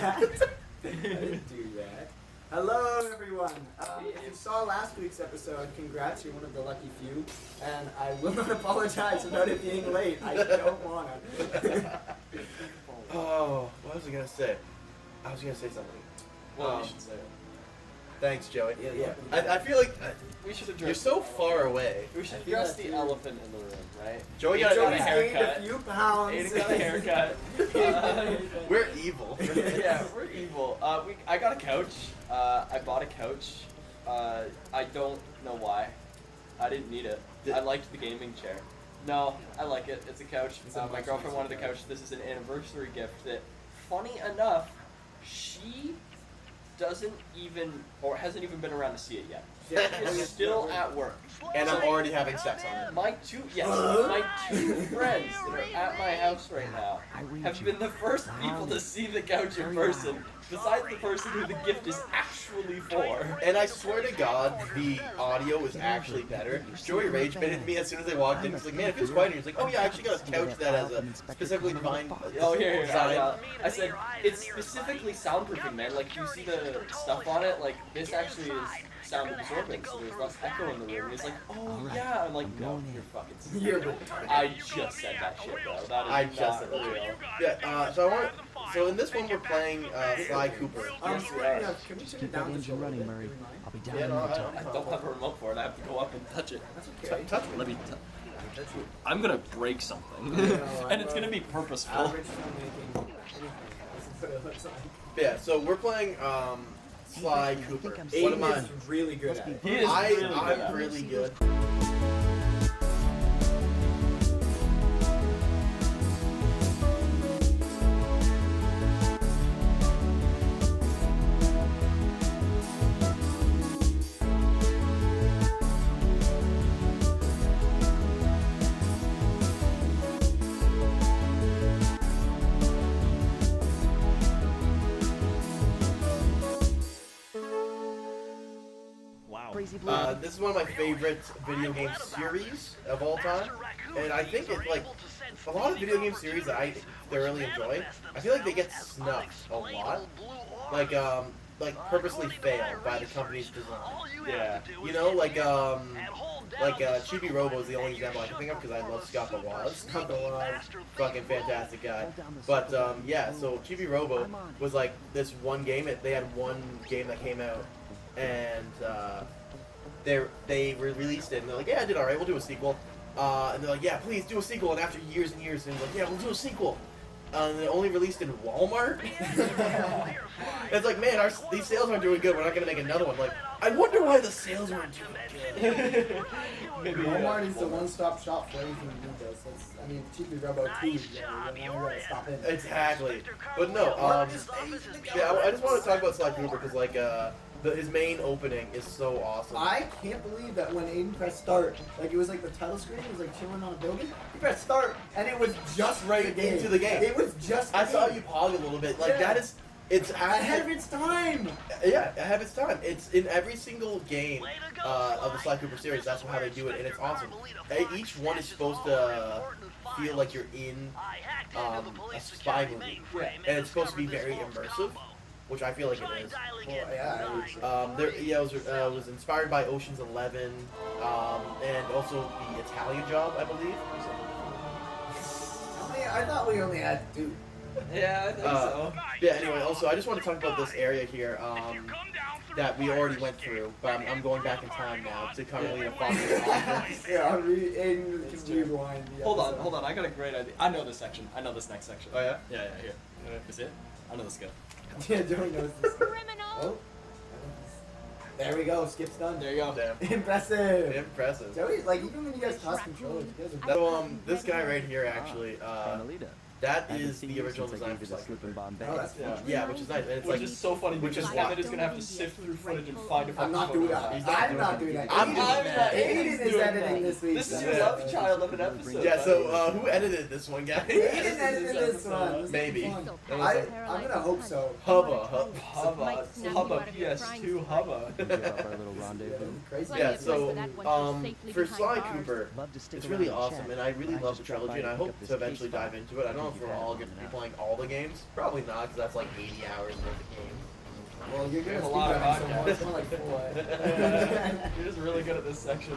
that. I didn't do that. Hello, everyone. If you saw last week's episode, congrats, you're one of the lucky few. And I will not apologize about it being late. I don't want to. Oh, what was I going to say? I was going to say something. Well, you should say it. Thanks, Joey. Yeah. I feel like We should address. you're so far away. We should I feel address that the too. elephant in the room, right? Joey Joey's got a a gained haircut. a few pounds. Aiden got a haircut. We're evil. Yeah, we're evil. I got a couch. I bought a couch. I don't know why. I didn't need it. I liked the gaming chair. No, I like it. It's a couch. It's a My much girlfriend wanted a nicer couch. This is an anniversary gift that, funny enough, she doesn't even, or hasn't even been around to see it yet. It's still at work. And I'm already having sex on it. My two friends that are at my house right now have been the first people to see the couch in person, besides the person who the gift is actually for. And I swear to God, the audio was actually better. Joey rage baited me as soon as I walked in. He's like, man, it feels quiet here. He's like, oh yeah, I actually got a couch that has a specifically designed design. I said, it's specifically soundproofing, man. Like, you see the stuff on it, like, this actually is sound absorbing, so there's less echo in the room. He's like, oh yeah. I'm like, no, you're fucking I just said that shit, bro. That is not real. Yeah, so in this one we're playing Sly Cooper. Can we turn it down just a little bit? Murray. I'll be down Yeah, in no, no I time. I don't have a remote for it. I have to go up and touch it. That's okay. Touch me. Let me I'm gonna break something. And it's gonna be purposeful. Average filmmaking. That's what it looks like. Yeah, so we're playing Sly Cooper. What Aiden am I? is really good at it. He is really good at I'm it. really good. This is one of my favorite video game series of all time, and I think it's like a lot of video game series that I thoroughly enjoy. I feel like they get snuffed a lot, like purposely fail by the company's design. Yeah. You know, like Chibi Robo is the only example I can think of because I love Scott Bawaz. Scott Bawaz. Fucking fantastic guy. But yeah, so Chibi Robo was like this one game. They had one game that came out, and they released it, and they're like, yeah, I did alright, we'll do a sequel. And they're like, yeah, please do a sequel. And after years and years, and they're like, yeah, we'll do a sequel. And they only released in Walmart. It's like, man, these sales aren't doing good. We're not gonna make another one. Like, I wonder why the sales aren't doing good. Walmart is the one-stop shop for anything you need, though. So it's, I mean, Chibi Robo 2 is to stop in. Exactly. But no, yeah, I just want to talk about Sly Cooper because like his main opening is so awesome. I can't believe that when Aiden pressed start, like it was like the title screen, it was like chilling on a building. He pressed start, and it was just Right game. into the game. It was just. I saw game. you pog a little bit. Like Yeah. it's ahead of its time. Yeah, ahead of its time. It's in every single game of the Sly Cooper series. That's how they do it, and it's awesome. Each one is supposed to feel like you're in a spy movie, and it's supposed to be very immersive, which I feel like it is. Well, yeah, It was inspired by Ocean's 11, and also the Italian Job, I believe. I thought we only had 2. Yeah, I think so. Yeah, anyway, also, I just want to talk about this area here that we already went through, but I'm going back in time now to Carmelina Foster's Yeah, Aiden can rewind. Hold on, I got a great idea. I know this section. I know this next section. Oh, yeah? Yeah, here. Is it? I know this guy. Yeah, Joey knows this. Oh. There we go, skip's done. There you go. Damn. Impressive. Impressive. Joey, like even when you guys toss controllers, you guys are So, this guy right here, actually, that is the original design for Sly Cooper. Oh, that's fun. Yeah, which is nice. And it's Which like, is so funny which because is why- Emmett is gonna have to sift through footage and find if I'm not doing that. He's not I'm doing not that. doing that. I'm doing Aiden that. Aiden is editing this week. This is so- your love child of an episode. Yeah, so who edited this one, guys? Aiden edited this one. This Maybe. is fun. That was I'm gonna hope so. Hubba. Hubba PS2 Hubba. Crazy. Yeah, so for Sly Cooper, it's really awesome, and I really love the trilogy, and I hope to eventually dive into it. I don't know if we're all going to be playing all the games. Probably not, because that's like 80 hours worth of games. Well, you're gonna There's a lot of speedrun, so podcasts. it's more like 4. You're just really good at this section.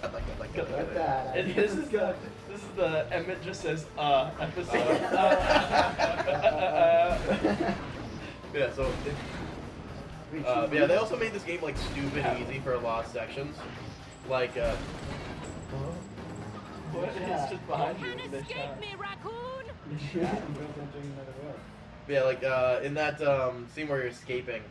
I'd like Like that. And this is the Emmett just says episode. Yeah, so yeah, they also made this game like stupid easy for a lot of sections. Like What is just behind you in this shot? yeah, like in that scene where you're escaping,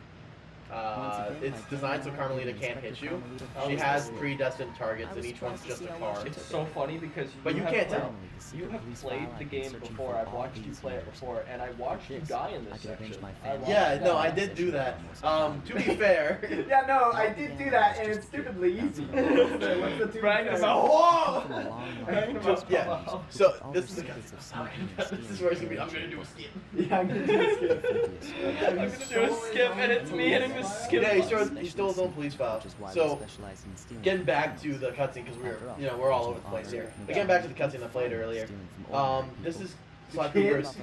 it's designed so Carmelita can't hit you. She has predestined targets, and each one's just a car. It's so funny because But you have can't played- tell. You have played the game before. I've watched you play it before, and I watched you die in this section. Yeah, no, I did do that. To be fair, Yeah, no, I did do that, and it's stupidly easy. What's the two Bragging things? about whoa! yeah. So this is where it's gonna be. I'm gonna do a skip. Yeah, I'm gonna do a skip. I'm gonna do a skip, and it's me hitting the skip. Yeah, button. he stole his own police file. So getting back to the cutscene because we're all over the place here. But getting back to the cutscene I played earlier. This is Sly Cooper's.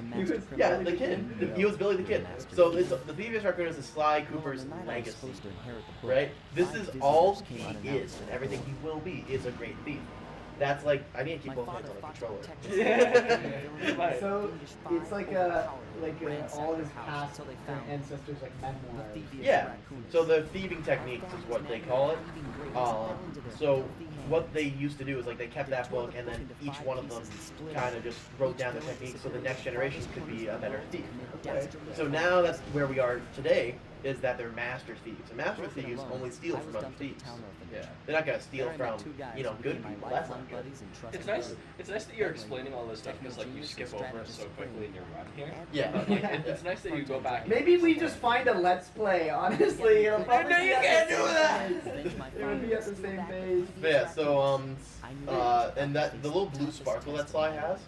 Yeah, the kid. He was Billy the Kid. So the previous record is Sly Cooper's legacy, right? This is all he is, and everything he will be is a great thief. That's like I need to keep both hands on the controller. Right. So it's like all of his past ancestors like memoirs. Yeah. So the thieving techniques is what they call it. So what they used to do is like they kept that book, and then each one of them kind of just wrote down the techniques so the next generation could be a better thief. Okay. So now that's where we are today. Is that they're master thieves. And master thieves only steal from other thieves. Yeah. They're not gonna steal from good people. That's not good. It's nice. It's nice that you're explaining all this stuff because like you skip over it so quickly in your run here. Yeah. But, like, it's nice that you go back. Maybe we just find a let's play. Honestly, it'll probably No, you be can't at the do same that! page. It would be at the same page. But yeah, so and that the little blue sparkle that Sly has,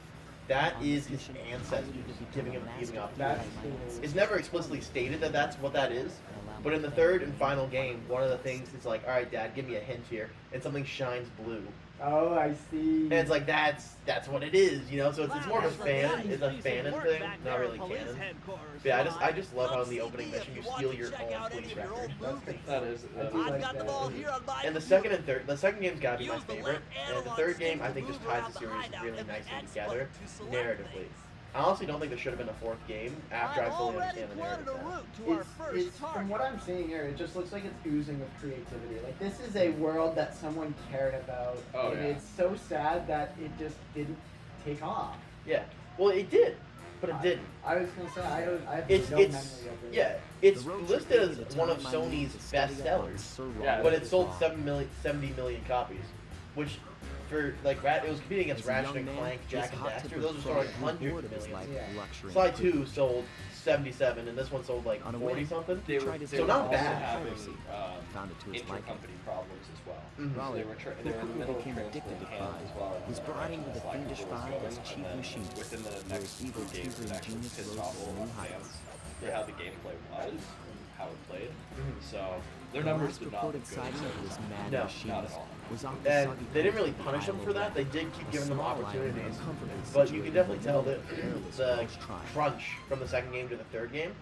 that is his ancestors giving him thieving That's opportunities. cool. It's never explicitly stated that that's what that is, but in the third and final game, one of the things is like, all right, Dad, give me a hint here, and something shines blue, Oh, I see. and it's like that's what it is, So it's more of a it's a fanon thing, not really canon. But yeah, I just love how in the opening mission you steal your own police record. That is. I've got them all here And the second game's gotta be my favorite, and the third game I think just ties the series really nicely together, narratively. I honestly don't think there should have been a fourth game after I fully understand the narrative now. It's from what I'm seeing here, it just looks like it's oozing with creativity. Like this is a world that someone cared about, Oh, and yeah. it's so sad that it just didn't take off. Yeah, well it did, but it didn't. I was gonna say I have It's no memory it's of it. yeah, it's listed as one of Sony's best sellers, Yeah. but it sold 70 million copies, which for like it was competing against Ratchet and Clank, Jack and Daxter. Those were like hundreds of millions. Yeah. Sly 2 sold 77, and this one sold like 40 something. They were, So not also bad. having Found it to its liking. intercompany problems as well. Mhm. So they were they were in the middle of became transporting addicted to hands Five. as well. Was brought in with a Sly fiendish Cooper was vibe going, as and chief then machinist, Within the where next evil few games, tutoring it actually genius pissed rose off to all new of the heights. fans for how the gameplay was and how it played. Mhm. So their The numbers last did not look reported good. sighting of this mad No, not machinist at all. was off the And soggy they didn't really country punish him of for that. They Iowa. did keep A giving them small island opportunities. uncomfortably But you can situated definitely in tell the that perilous the Welsh tribe. crunch from the second game to the third game,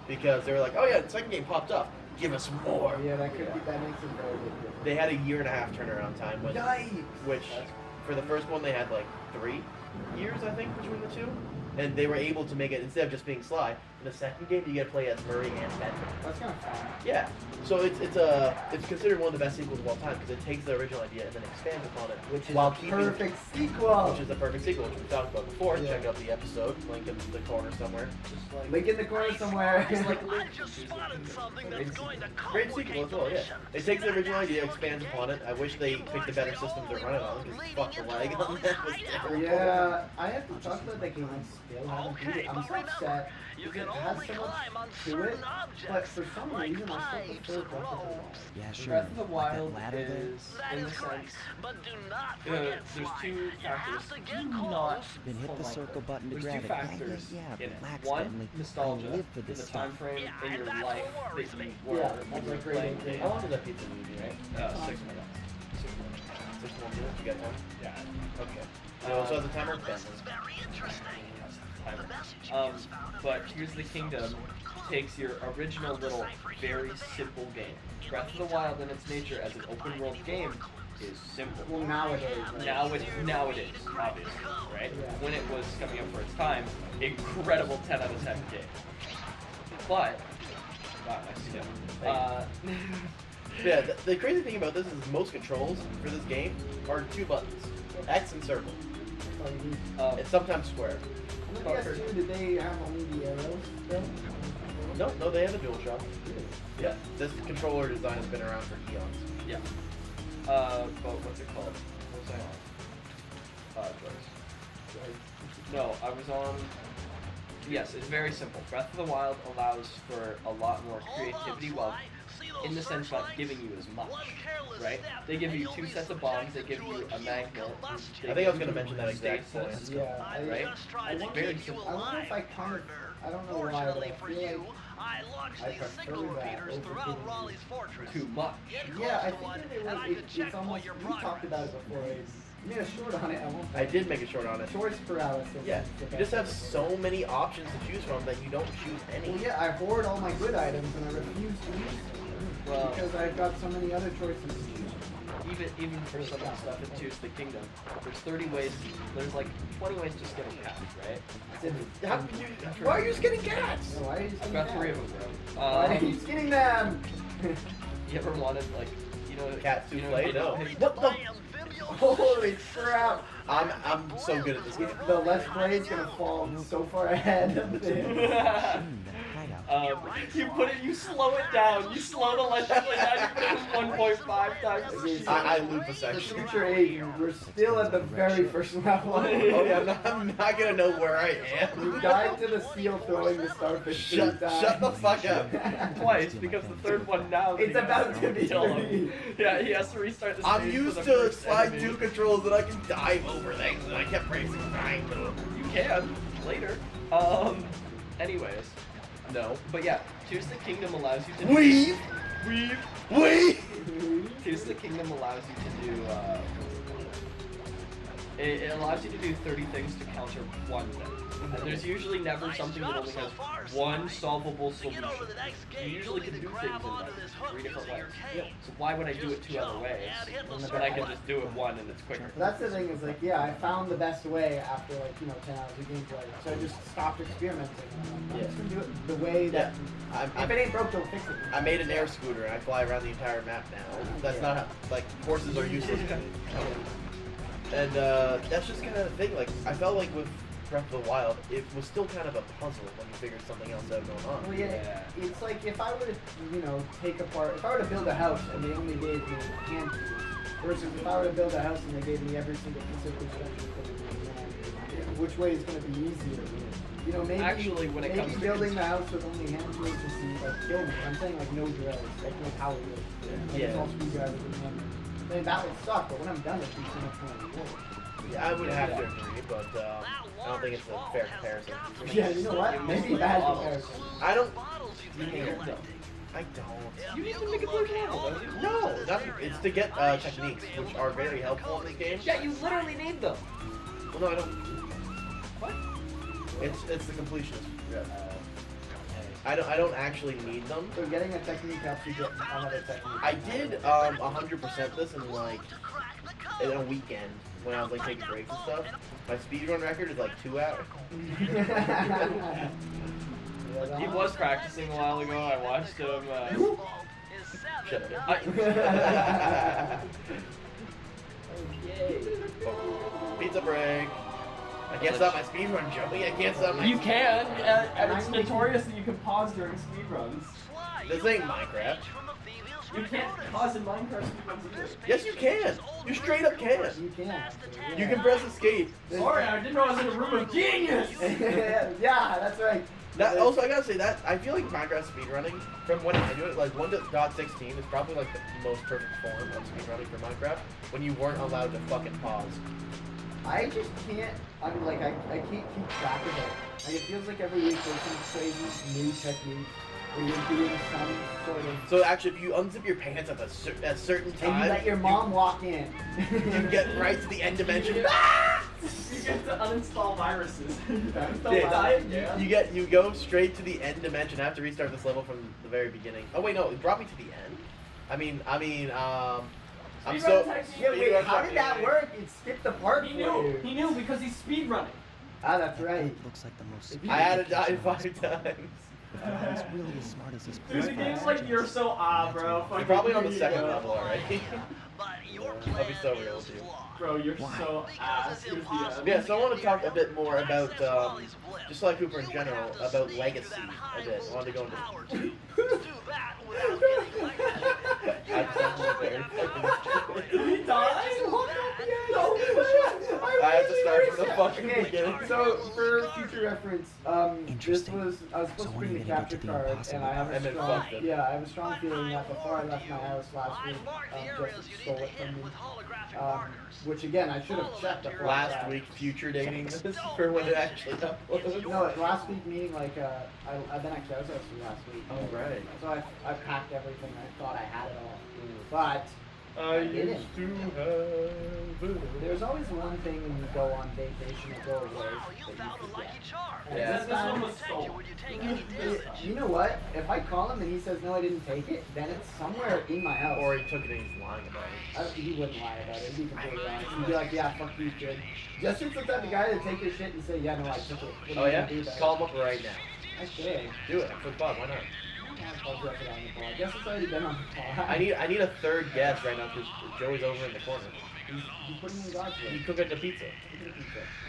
because they were like, oh yeah, the second game popped up, give us more. Yeah, that could be. That makes it very good. They had a 1.5 year turnaround time, Yikes! which for the first one they had like 3 years I think between the two, and they were able to make it instead of just being Sly. In the second game, you get to play as Murray and Benton. That's kind of fun. Yeah, so it's considered one of the best sequels of all time because it takes the original idea and then expands upon it, Which is while a keeping perfect sequel. which is the perfect sequel, which we talked about before. Yeah. Check out the episode, link in the corner somewhere. Just like, Link in the corner somewhere. just like I just spotted something that's going to Great sequel as well, yeah. It takes the original idea, expands upon it. I wish they picked a better system to run it on because fuck the lag on that was terrible. Yeah, I have to talk about that game. I still haven't beat it. I'm so upset you because can it has only so much climb on to it, certain but objects for some like reason I still pipes prefer and Breath of the Wild. ropes. Yeah, sure. Breath of the Like that Wild ladder there. is That in is the correct, sense. but do not Yeah, forget, there's Sly. two You have factors. to Do get not close. Then hit the Like, circle button to there's grab two it. factors Yeah, in it. relax, One, Bentley. nostalgia I live for in this the stuff. time frame Yeah, in and your that's life what worries that you me. were Yeah, when that's you a were great playing idea. games. How long did that pizza leave you, right? 6 minutes. 6 minutes. 6 more minutes? You got time? Yeah. Okay. So, so the timer? This is very interesting. I timer. But Tears of the Kingdom takes your original little, very simple game. Breath of the Wild in its nature as an open world game is simple. Well, nowadays. Right? Now it is, obviously, right? Yeah. When it was coming up for its time, incredible 10 out of 10 game. But, wow, I skipped. Yeah, the crazy thing about this is most controls for this game are 2 buttons, X and circle, and sometimes square. On the PS2, did they have only the arrows still? No, they have a dual shot. Yeah, this controller design has been around for eons. Yeah. But what's it called? What was I on? Drugs. No, I was on... Yes, it's very simple. Breath of the Wild allows for a lot more creativity while in the sense not giving you as much, right? They give you 2 sets of bombs, they give you a magnet. I think I was going to mention that exact point. Yeah, right? It's very simple. I wonder if I kind of, I don't know why, but I feel like I prefer that over getting Too much. Yeah, I think it's almost, we talked about it before, you made a short on it, I did make a short on it. Choice paralysis. Yeah, you just have so many options to choose from that you don't choose any. Well, yeah, I hoard all my good items and I refuse to use them. Well, Because I've got so many other choices to choose. even for some of the stuff in Tears of the Kingdom, there's 30 ways, there's like 20 ways to skin a cat, right? How could you, why are you skinning cats? So why are you skinning I've got them? 3 of them, bro. Why are you skinning them? You ever wanted, like, you know... Cat you know, souffle? No. pig- What the? Holy crap! I'm so good at this game. The Let's Play is gonna fall so far ahead of this. you slow it down. You slow the Let's Play down. You put it 1.5 times. I loop a The section. future Aiden, we're still at the very first level. Oh yeah, I'm not gonna know where I am. You died to the seal throwing the starfish. Shut the fuck up. Twice, because the third one now... It's about to be kill him. free. Yeah, he has to restart the I'm stage used for the to first slide enemy. 2 controls that I can dive over things, and I kept racing behind them. You can, later. Anyways. No. But yeah, Tears of the Kingdom allows you to... Weave! Tears of the Kingdom allows you to do, it allows you to do 30 things to counter one thing. And there's usually never something that only has one solvable solution. You usually can do things in like 3 different ways. So why would I do it 2 other ways when I can just do it one and it's quicker? That's the thing, is like, yeah, I found the best way after like, 10 hours of gameplay. So I just stopped experimenting. I'm just gonna do it the way that, if it ain't broke, don't fix it. I made an air scooter and I fly around the entire map now. That's not how, like, horses are useless. And that's just kind of the thing, like, I felt like with Breath of the Wild, it was still kind of a puzzle when you figured something else out going on. Well, yeah, it's like if I were to, take apart, if I were to build a house and they only gave me hand tools, versus if I were to build a house and they gave me every single piece of construction equipment, which way is going to be easier? Maybe Actually, when it comes to building the house with only hand tools just kill me. I'm saying like no drills, like no power drills. Like all screwdrivers and hammers. I mean, that would suck, but when I'm done, it'd be so much more rewarding. Yeah, I would have to agree, but I don't think it's a fair comparison. Yeah, you know what? Maybe bad comparison. I don't. You need it though. I don't. You need to make a third level, don't you? No, it's to get techniques, which are very helpful in this game. Yeah, you literally need them. Well, no, I don't. What? It's the completionist. I don't actually need them. So getting a technique helps you get another technique. I did 100% this in a weekend when I was like taking breaks and stuff. My speedrun record is like 2 hours. He was practicing a while ago. I watched him. Shut up. Pizza break. I can't stop my speedrun, Joey. I can't stop my. You can, and it's notorious that you can pause during speedruns. This ain't Minecraft. You can't pause in Minecraft speedruns either. Yes, you can. You straight up can. You can. Actually, yeah. You can press escape. Sorry, I didn't know I was in a room of genius! Yeah, that's right. That also, I gotta say that I feel like Minecraft speedrunning, from when I do it, like 1.16 is probably like the most perfect form of speedrunning for Minecraft. When you weren't allowed to fucking pause. I just can't. I'm like I can't keep track of it. Like it feels like every week there's some crazy new technique where you're doing some sort of. So actually, if you unzip your pants at a certain time, And you let your mom walk in. you get right to the end dimension. You get to uninstall viruses. You go straight to the end dimension. I have to restart this level from the very beginning. Oh wait, no, it brought me to the end. I'm so. Yeah, wait, how did that work? It skipped the part He for knew. you. He knew because he's speedrunning. Ah, that's right. Looks like the most. I had to die 5 times. If I was really as smart as this Dude, the game's like you're so bro. You're probably on the second Fucking level already. But your I'll be so real with you. Bro, you're so ass. Here's the end. Yeah, so I want to talk a bit more about, just like Cooper in general, about legacy a bit. I want to go into. Did he die? I have to start from the fucking Okay, beginning. so for future reference, this Interesting. was I was supposed So to when bring are the you gonna capture get to the card, and impossible? I have And a then strong fucked it. I have a strong feeling that before I left my house last week, Jesse stole it from me. Which again, I should have checked before. I Last left. week, future dating this for when it actually uploaded. No, last week meaning like I've been actually I was supposed to last week. Oh, right. So I packed everything. I thought I had it all, but I didn't. used to have. there's always one thing when you go on vacation or go away that you forget. And Yeah. this This one time, was stolen. you know what? If I call him and he says no, I didn't take it, then it's somewhere in my house. Or he took it and he's lying about it. He wouldn't lie about it. He'd be completely honest. He'd be like, yeah, fuck you, kid. Justin's the type of guy to take your shit and say, yeah, no, I took it. What Oh are you yeah? gonna do about it? Call him up right now. I should. Do it. For fun. Why not? I'll drop it on the pod. Justin's already been on the pod. I need a third guest right now because Joey's over in the corner. He's putting in God's way. You cook it to pizza.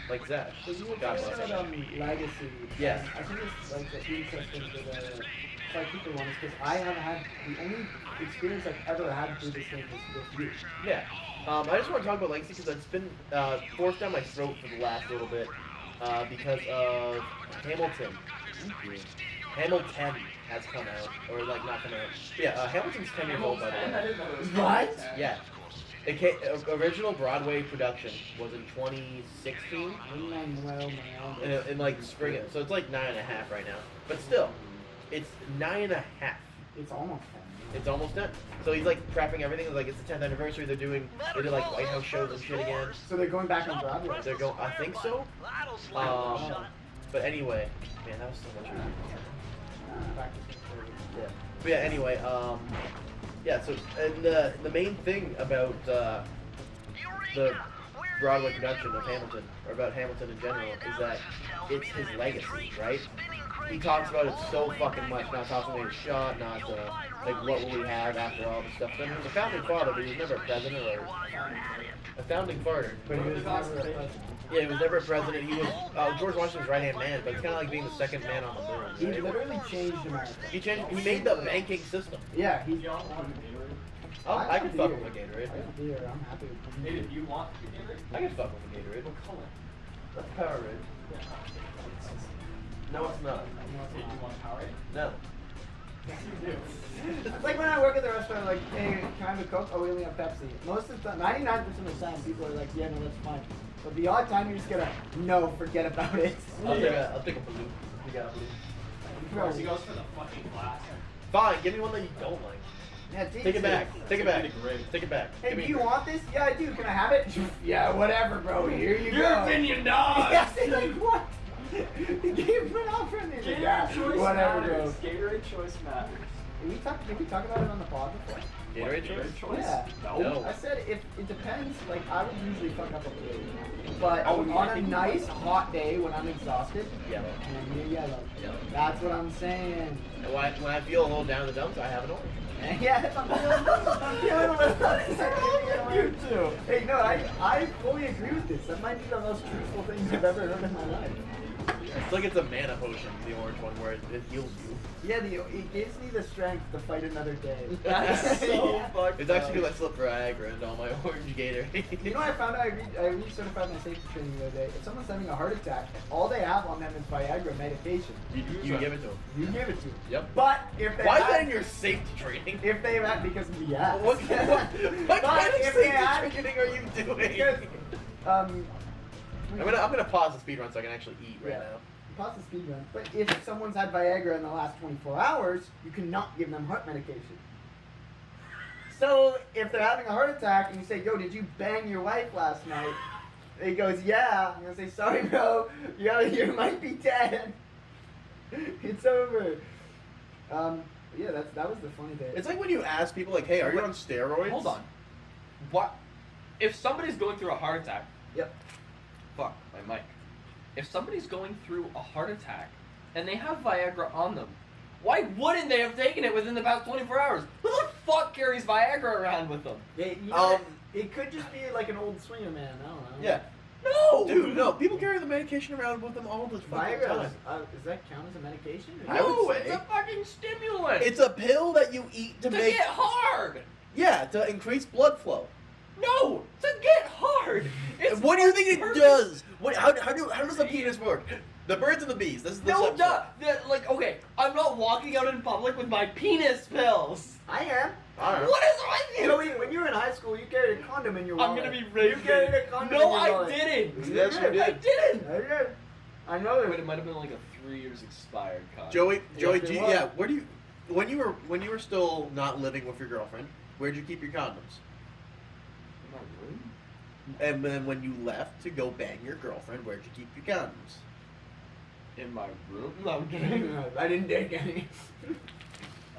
Like that. So you were God talking bless about him. legacy. Yes. I think it's like the interesting for the Psychical one is because I haven't had the only experience I've ever had through this game is with you. Yeah. I just want to talk about legacy because it's been forced down my throat for the last little bit because of Hamilton. Hamilton has come out, or like not come out. Yeah, Hamilton's 10 years old by the way. What? Yeah. It came, original Broadway production was in 2016, in like the spring. So it's like 9.5 right now. But still, it's 9.5. It's almost 10. It's almost done. So he's like prepping everything. Like it's the 10th anniversary. They did like White House shows and shit again. So they're going back on Broadway. They're going. I think so. But anyway, man, that was so much. Yeah. But yeah. Anyway, yeah. So and the main thing about the Broadway production of Hamilton, or about Hamilton in general, is that it's his legacy, right? He talks about it so fucking much, not talking about his shot, not like what will we have after all this stuff. I mean, he was a founding father, but he was never a president or a founding father. But he was never a president. Yeah, he was never a president. He was George Washington's right-hand man, but it's kind of like being the second man on the moon. He Right? literally changed America. He made the banking system. Yeah, he's. Oh, I can fuck with a Gatorade. I got beer. I'm happy with him. Hey, if you want Gatorade, I can fuck with a Gatorade. what color? That's Powerade. No, it's not. Hey, you want Powerade? No. Yes, you do. It's like when I work at the restaurant, like, hey, can I have a Coke? Oh, we only have Pepsi. Most of the time, 99% of the time, people are like, yeah, no, that's fine. But the odd time, you're just gonna, no, forget about it. I'll take a blue. You got a blue. Of course, he goes for the fucking glass. Fine, give me one that you don't like. Yeah, Take it back. Take it back. Take it back. Hey, Give do me you want this? Yeah, I do. Can I have it? Yeah, whatever, bro. Here you Your go. opinion, dog! Yes, he's like, what? He gave an offer and he's like, yeah, whatever, bro. Gatorade choice matters. Did we talk about it on the pod before? Gatorade choice? Yeah. No. I said if it depends. Like I would usually fuck up a blue, but Oh, on a nice hot day when I'm exhausted, Yellow. and I need yellow. Yellow. That's what I'm saying. And when I feel a little down in the dumps, I have an orange. And yeah, if I'm feeling a little upset. You too. Hey, no, I fully agree with this. That might be the most truthful thing I've ever heard in my life. It's like it's a mana potion, the orange one, where it heals you. Yeah, it gives me the strength to fight another day. That's so fucked It's actually up. because I slipped Viagra into all my orange Gatorade. You know what I found out? I recertified my safety training the other day. If someone's having a heart attack, all they have on them is Viagra medication. You give it to them. You give it to them. Yep. But if they Why is had, that in your safety training? if they had, because we asked. What kind of But if they safety had- training are you doing? Because, I'm gonna pause the speed run so I can actually eat right Yeah. now. pause the speed run. But if someone's had Viagra in the last 24 hours, you cannot give them heart medication. So if they're having a heart attack and you say, yo, did you bang your wife last night? He goes, yeah. I'm gonna say, sorry, bro. You might be dead. It's over. Yeah, that was the funny bit. It's like when you ask people, like, hey, are you on steroids? Hold on. What? If somebody's going through a heart attack. Yep. Fuck, my mic. If somebody's going through a heart attack and they have Viagra on them, why wouldn't they have taken it within the past 24 hours? Who the fuck carries Viagra around with them? It could just be like an old swinger man. I don't know. Yeah. No! Dude, no. People carry the medication around with them all the fucking Viagra, time. does that count as a medication? I would No, say. it's a fucking stimulant! It's a pill that you eat to to make... get hard! Yeah, to increase blood flow. No! To get hard! It's What do you think it purpose. does? How does the penis work? The birds and the bees. This is the No, subject. duh! Like, okay, I'm not walking out in public with my penis pills! I am. Alright. What is wrong with you? Joey, when you were in high school, you carried a condom in your I'm wallet. gonna be You raped. carried a condom in No, your I wallet. didn't! Yes, you did. I didn't! I did. I know Wait, that. it might have been like a 3 years expired condom. Joey, Yes, do you, it was. yeah. Where do you, when you were still not living with your girlfriend, where'd you keep your condoms? In my room? And then when you left to go bang your girlfriend, where'd you keep your condoms? In my room? No, I'm kidding. I didn't take any.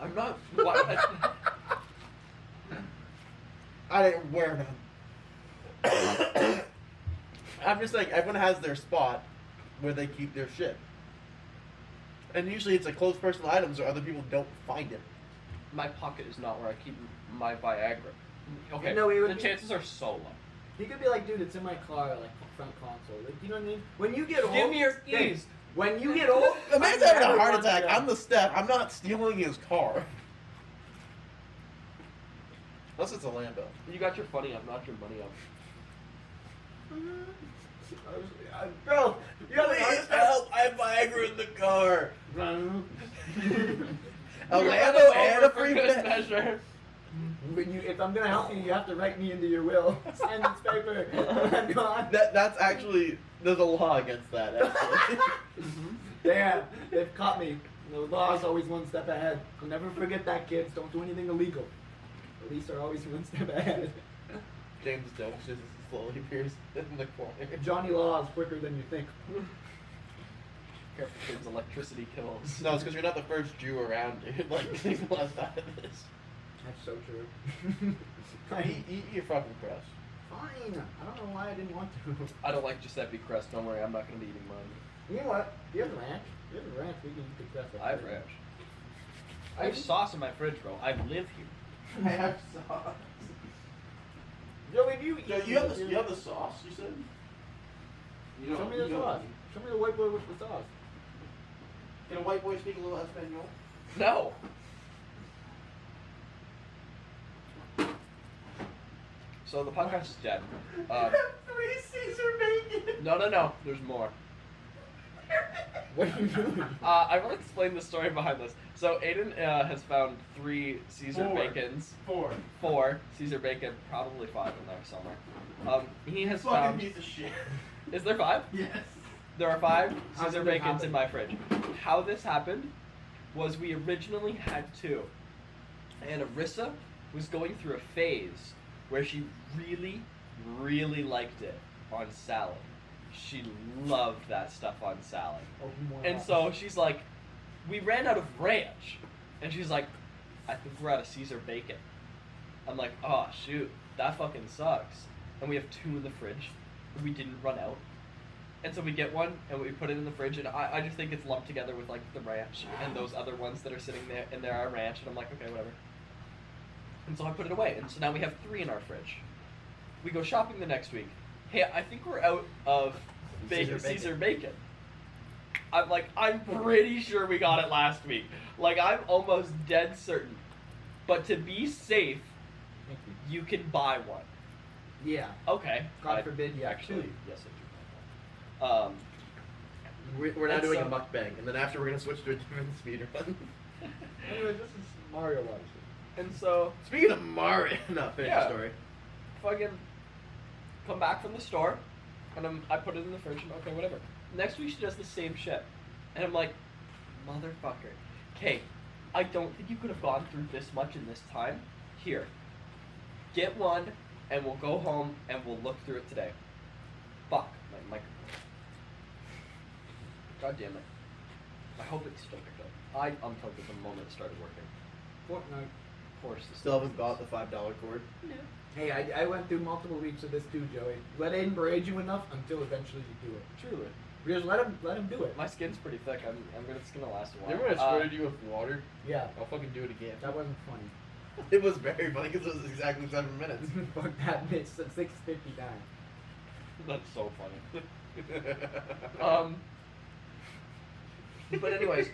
I'm not. What? I didn't wear none. I'm just saying, everyone has their spot where they keep their shit. And usually it's like close personal items or other people don't find it. My pocket is not where I keep my Viagra. Okay, No, it would the be- chances are so low. He could be like, dude, it's in my car, like front console. Like, you know what I mean? When you get old, Give me your hey, keys. when you get old, The man's I'm having a never heart going attack. to- I'm the step. I'm not stealing his car. Unless it's a Lambo. You got your funny up, not your money up. Bro, you have a heart Please attack. help! I have Viagra in the car. A You're Lambo running and over a for free good pet. measure. If I'm gonna help you, you have to write me into your will. Sign this paper. I'm gone. That's actually, there's a law against that, actually. They've caught me. The law's always one step ahead. I'll never forget that, kids. Don't do anything illegal. Police are always one step ahead. James Jones just slowly appears in the corner. Johnny Law is quicker than you think. Careful, kids. Electricity kills. No, it's because you're not the first Jew around, dude. Like, people have died of this. That's so true. Eat your fucking crust. Fine. I don't know why I didn't want to. I don't like Giuseppe crust. Don't worry, I'm not gonna be eating mine. You know what? You have ranch. You have ranch. We can eat the crust. I have ranch. I have sauce in my fridge, bro. I live here. I have sauce. Joey, do you eat? You have the sauce, you said? You Show me the sauce. Show me the white boy with the sauce. Can a white boy speak a little Espanol? No. So the podcast is dead. 3 Caesar bacon. No. There's more. What are you doing? I will explain the story behind this. So Aiden has found 3 Caesar 4. bacons. 4. 4 Caesar bacon, probably 5 in there somewhere. He has Fucking found. piece of shit. Is there 5? Yes. There are 5 How Caesar did it bacons happen? in my fridge. How this happened was we originally had 2. And Arissa was going through a phase where she really, really liked it on salad. She loved that stuff on salad. And so she's like, we ran out of ranch. And she's like, I think we're out of Caesar bacon. I'm like, oh shoot, that fucking sucks. And we have 2 in the fridge. We didn't run out. And so we get one and we put it in the fridge, and I just think it's lumped together with like the ranch and those other ones that are sitting there, and there are ranch, and I'm like, okay, whatever. And so I put it away, and so now we have 3 in our fridge. We go shopping the next week. Hey, I think we're out of Caesar bacon. I'm like, I'm pretty sure we got it last week. Like, I'm almost dead certain. But to be safe, you can buy one. Yeah. Okay. God forbid you have actually. 2. Yes, I do. We're now And doing a so- mukbang, and then after we're gonna switch to a different speed run. Anyway, this is Mario Odyssey. And so, Speaking of Mario, no, finish Yeah. the story. fucking come back from the store, and I put it in the fridge, and okay, whatever. Next week she does the same shit, and I'm like, motherfucker. Okay, I don't think you could have gone through this much in this time. Here, get one, and we'll go home and we'll look through it today. Fuck my microphone. God damn it. I hope it's still picked up. I unplugged it the moment it started working. Fortnite. Of course. Still haven't bought the $5 cord. No. Hey, I went through multiple weeks of this too, Joey. Let Aiden berate you enough until eventually you do it. Truly. Just let him do it. My skin's pretty thick. It's gonna last a while. Remember when I sprayed you with water? Yeah, I'll fucking do it again. that wasn't funny. It was very funny because it was exactly 7 minutes. Fuck that, it's at 6:59. That's so funny. But anyways,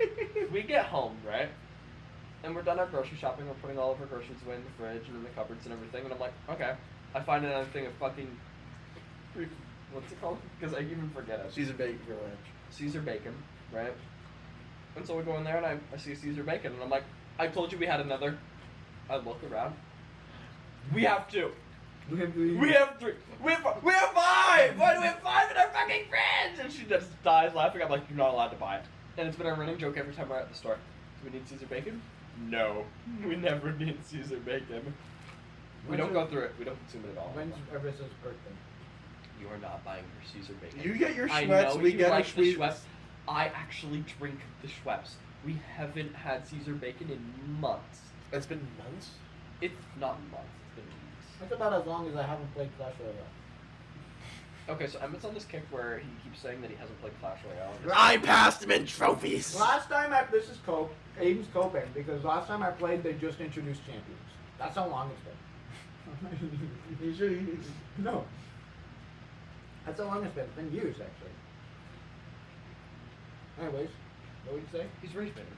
we get home, right? And we're done our grocery shopping. We're putting all of our groceries away in the fridge and in the cupboards and everything. And I'm like, okay. I find another thing of fucking, what's it called? Because I even forget it. Caesar bacon for lunch. Caesar bacon, right? And so we go in there and I see Caesar bacon and I'm like, I told you we had another. I look around. We have two. We have three. We have three. We have five. Why do we have five in our fucking fridge? And she just dies laughing. I'm like, you're not allowed to buy it. And it's been a running joke every time we're at the store. Do we need Caesar bacon? No. We never need Caesar bacon. We don't go through it. We don't consume it at all. When's Everetta's birthday? You are not buying her Caesar bacon. You get your I Schweppes, know we you get like our the Schweppes. Schweppes. I actually drink the Schweppes. We haven't had Caesar bacon in months. It's been months? It's not months. It's been weeks. That's about as long as I haven't played Clash Royale. Okay, so Emmett's on this kick where he keeps saying that he hasn't played Clash Royale. I passed him in trophies! Last time this is Cope, Aiden's coping, because last time I played, they just introduced champions. That's how long it's been. You sure No. That's how long it's been. It's been years, actually. Anyways, what would you say? He's rage baiting.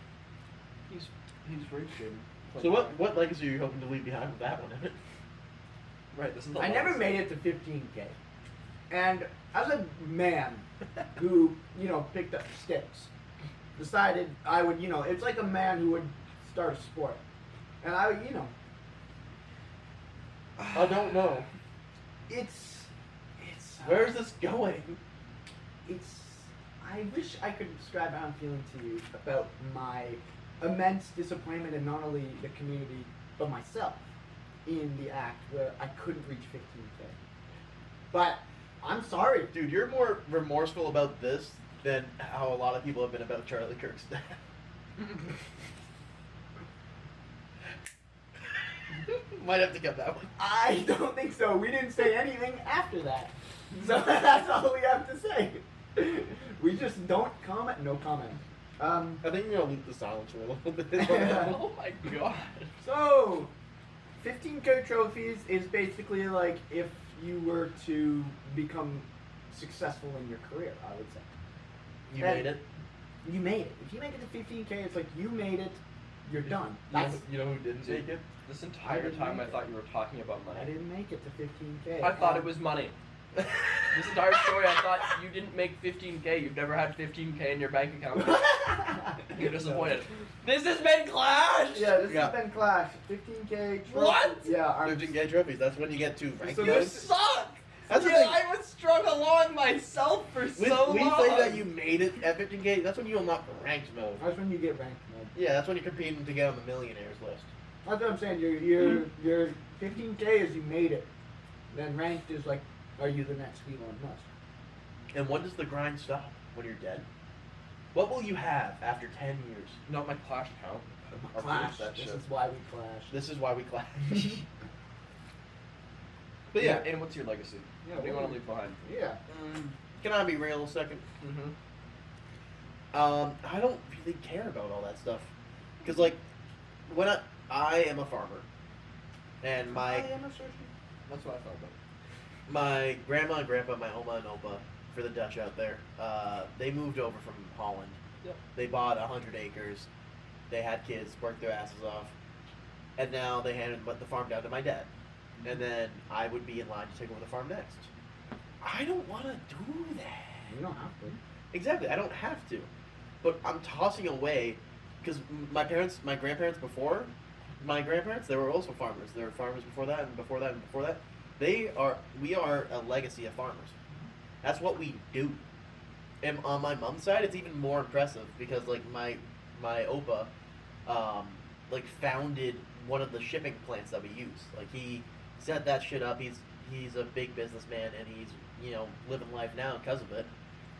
He's rage baiting. So what legacy are you hoping to leave behind with that one, Emmett? Right, this is the I never made it to 15K. And as a man who, picked up sticks, decided I would, it's like a man who would start a sport. And I would, I don't know. it's Where's this going? I wish I could describe how I'm feeling to you about my immense disappointment in not only the community, but myself in the act where I couldn't reach 15K. But I'm sorry. Dude, you're more remorseful about this than how a lot of people have been about Charlie Kirk's death. Might have to get that one. I don't think so. We didn't say anything after that. So that's all we have to say. We just don't comment. No comment. I think we're gonna leave the silence for a little bit. Oh my god. So, 15K trophies is basically like if you were to become successful in your career, I would say. You And made it. You made it. If you make it to 15K, it's like you made it, you're done. You know who didn't make it? This I entire didn't time I make it. thought you were talking about I money. didn't make it to 15K. I thought it was money. This entire story, I thought you didn't make 15K. You've never had 15K in your bank account. You're disappointed. This has been Clash! Yeah, this Yeah. has been Clash. 15K trophies. What? Yeah, our 15K trophies. That's when you get to rank So You goods. suck! That's the Yeah, thing. I was strung along myself for We so long. say that you made it at 15K. That's when you unlock ranked mode. That's when you get ranked mode. Yeah, that's when you're competing to get on the millionaires list. That's what I'm saying. Your 15K is you made it. Then ranked is like, are you the next Elon Musk? And when does the grind stop? When you're dead? What will you have after 10 years? Not my Clash account. I'll Clash. finish that This shit. is why we clash. This is why we clash. But yeah, And what's your legacy? Yeah, What do you what want do to leave behind? Yeah. can I be real a second? Mm-hmm. I don't really care about all that stuff. Because, like, when I am a farmer, and I am a surgeon. That's what I thought about. my grandma and grandpa, my oma and opa, for the Dutch out there, they moved over from Holland. Yep. They bought 100 acres. They had kids, worked their asses off, and now they handed the farm down to my dad. And then I would be in line to take over the farm next. I don't want to do that. You don't have to. Exactly, I don't have to. But I'm tossing away, because my grandparents before my grandparents, they were also farmers. They were farmers before that, and before that, and before that. We are a legacy of farmers. That's what we do. And on my mom's side, it's even more impressive, because, like, my opa, like, founded one of the shipping plants that we use. Like, he set that shit up. He's he's a big businessman and he's, you know, living life now because of it.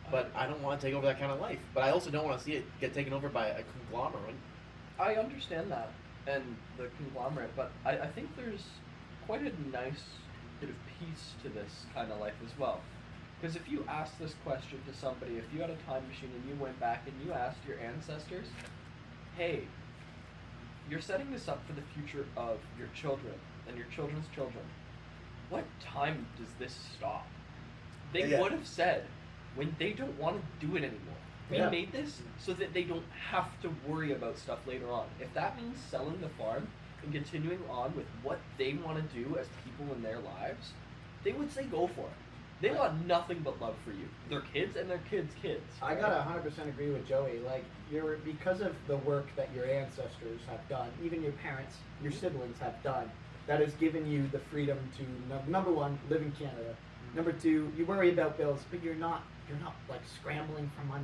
But I don't want to take over that kind of life. But I also don't want to see it get taken over by a conglomerate. I understand that and the conglomerate, but I think there's quite a nice bit of peace to this kind of life as well. Because if you asked this question to somebody, if you had a time machine and you went back and you asked your ancestors, hey, you're setting this up for the future of your children and your children's children, what time does this stop? They would have said, when they don't want to do it anymore. We made this so that they don't have to worry about stuff later on. If that means selling the farm and continuing on with what they want to do as people in their lives, they would say go for it. They want nothing but love for you, their kids and their kids' kids. I gotta 100% agree with Joey. Like, because of the work that your ancestors have done, even your parents, your siblings have done, that has given you the freedom to, number one, live in Canada. Number two, you worry about bills, but you're not like scrambling for money.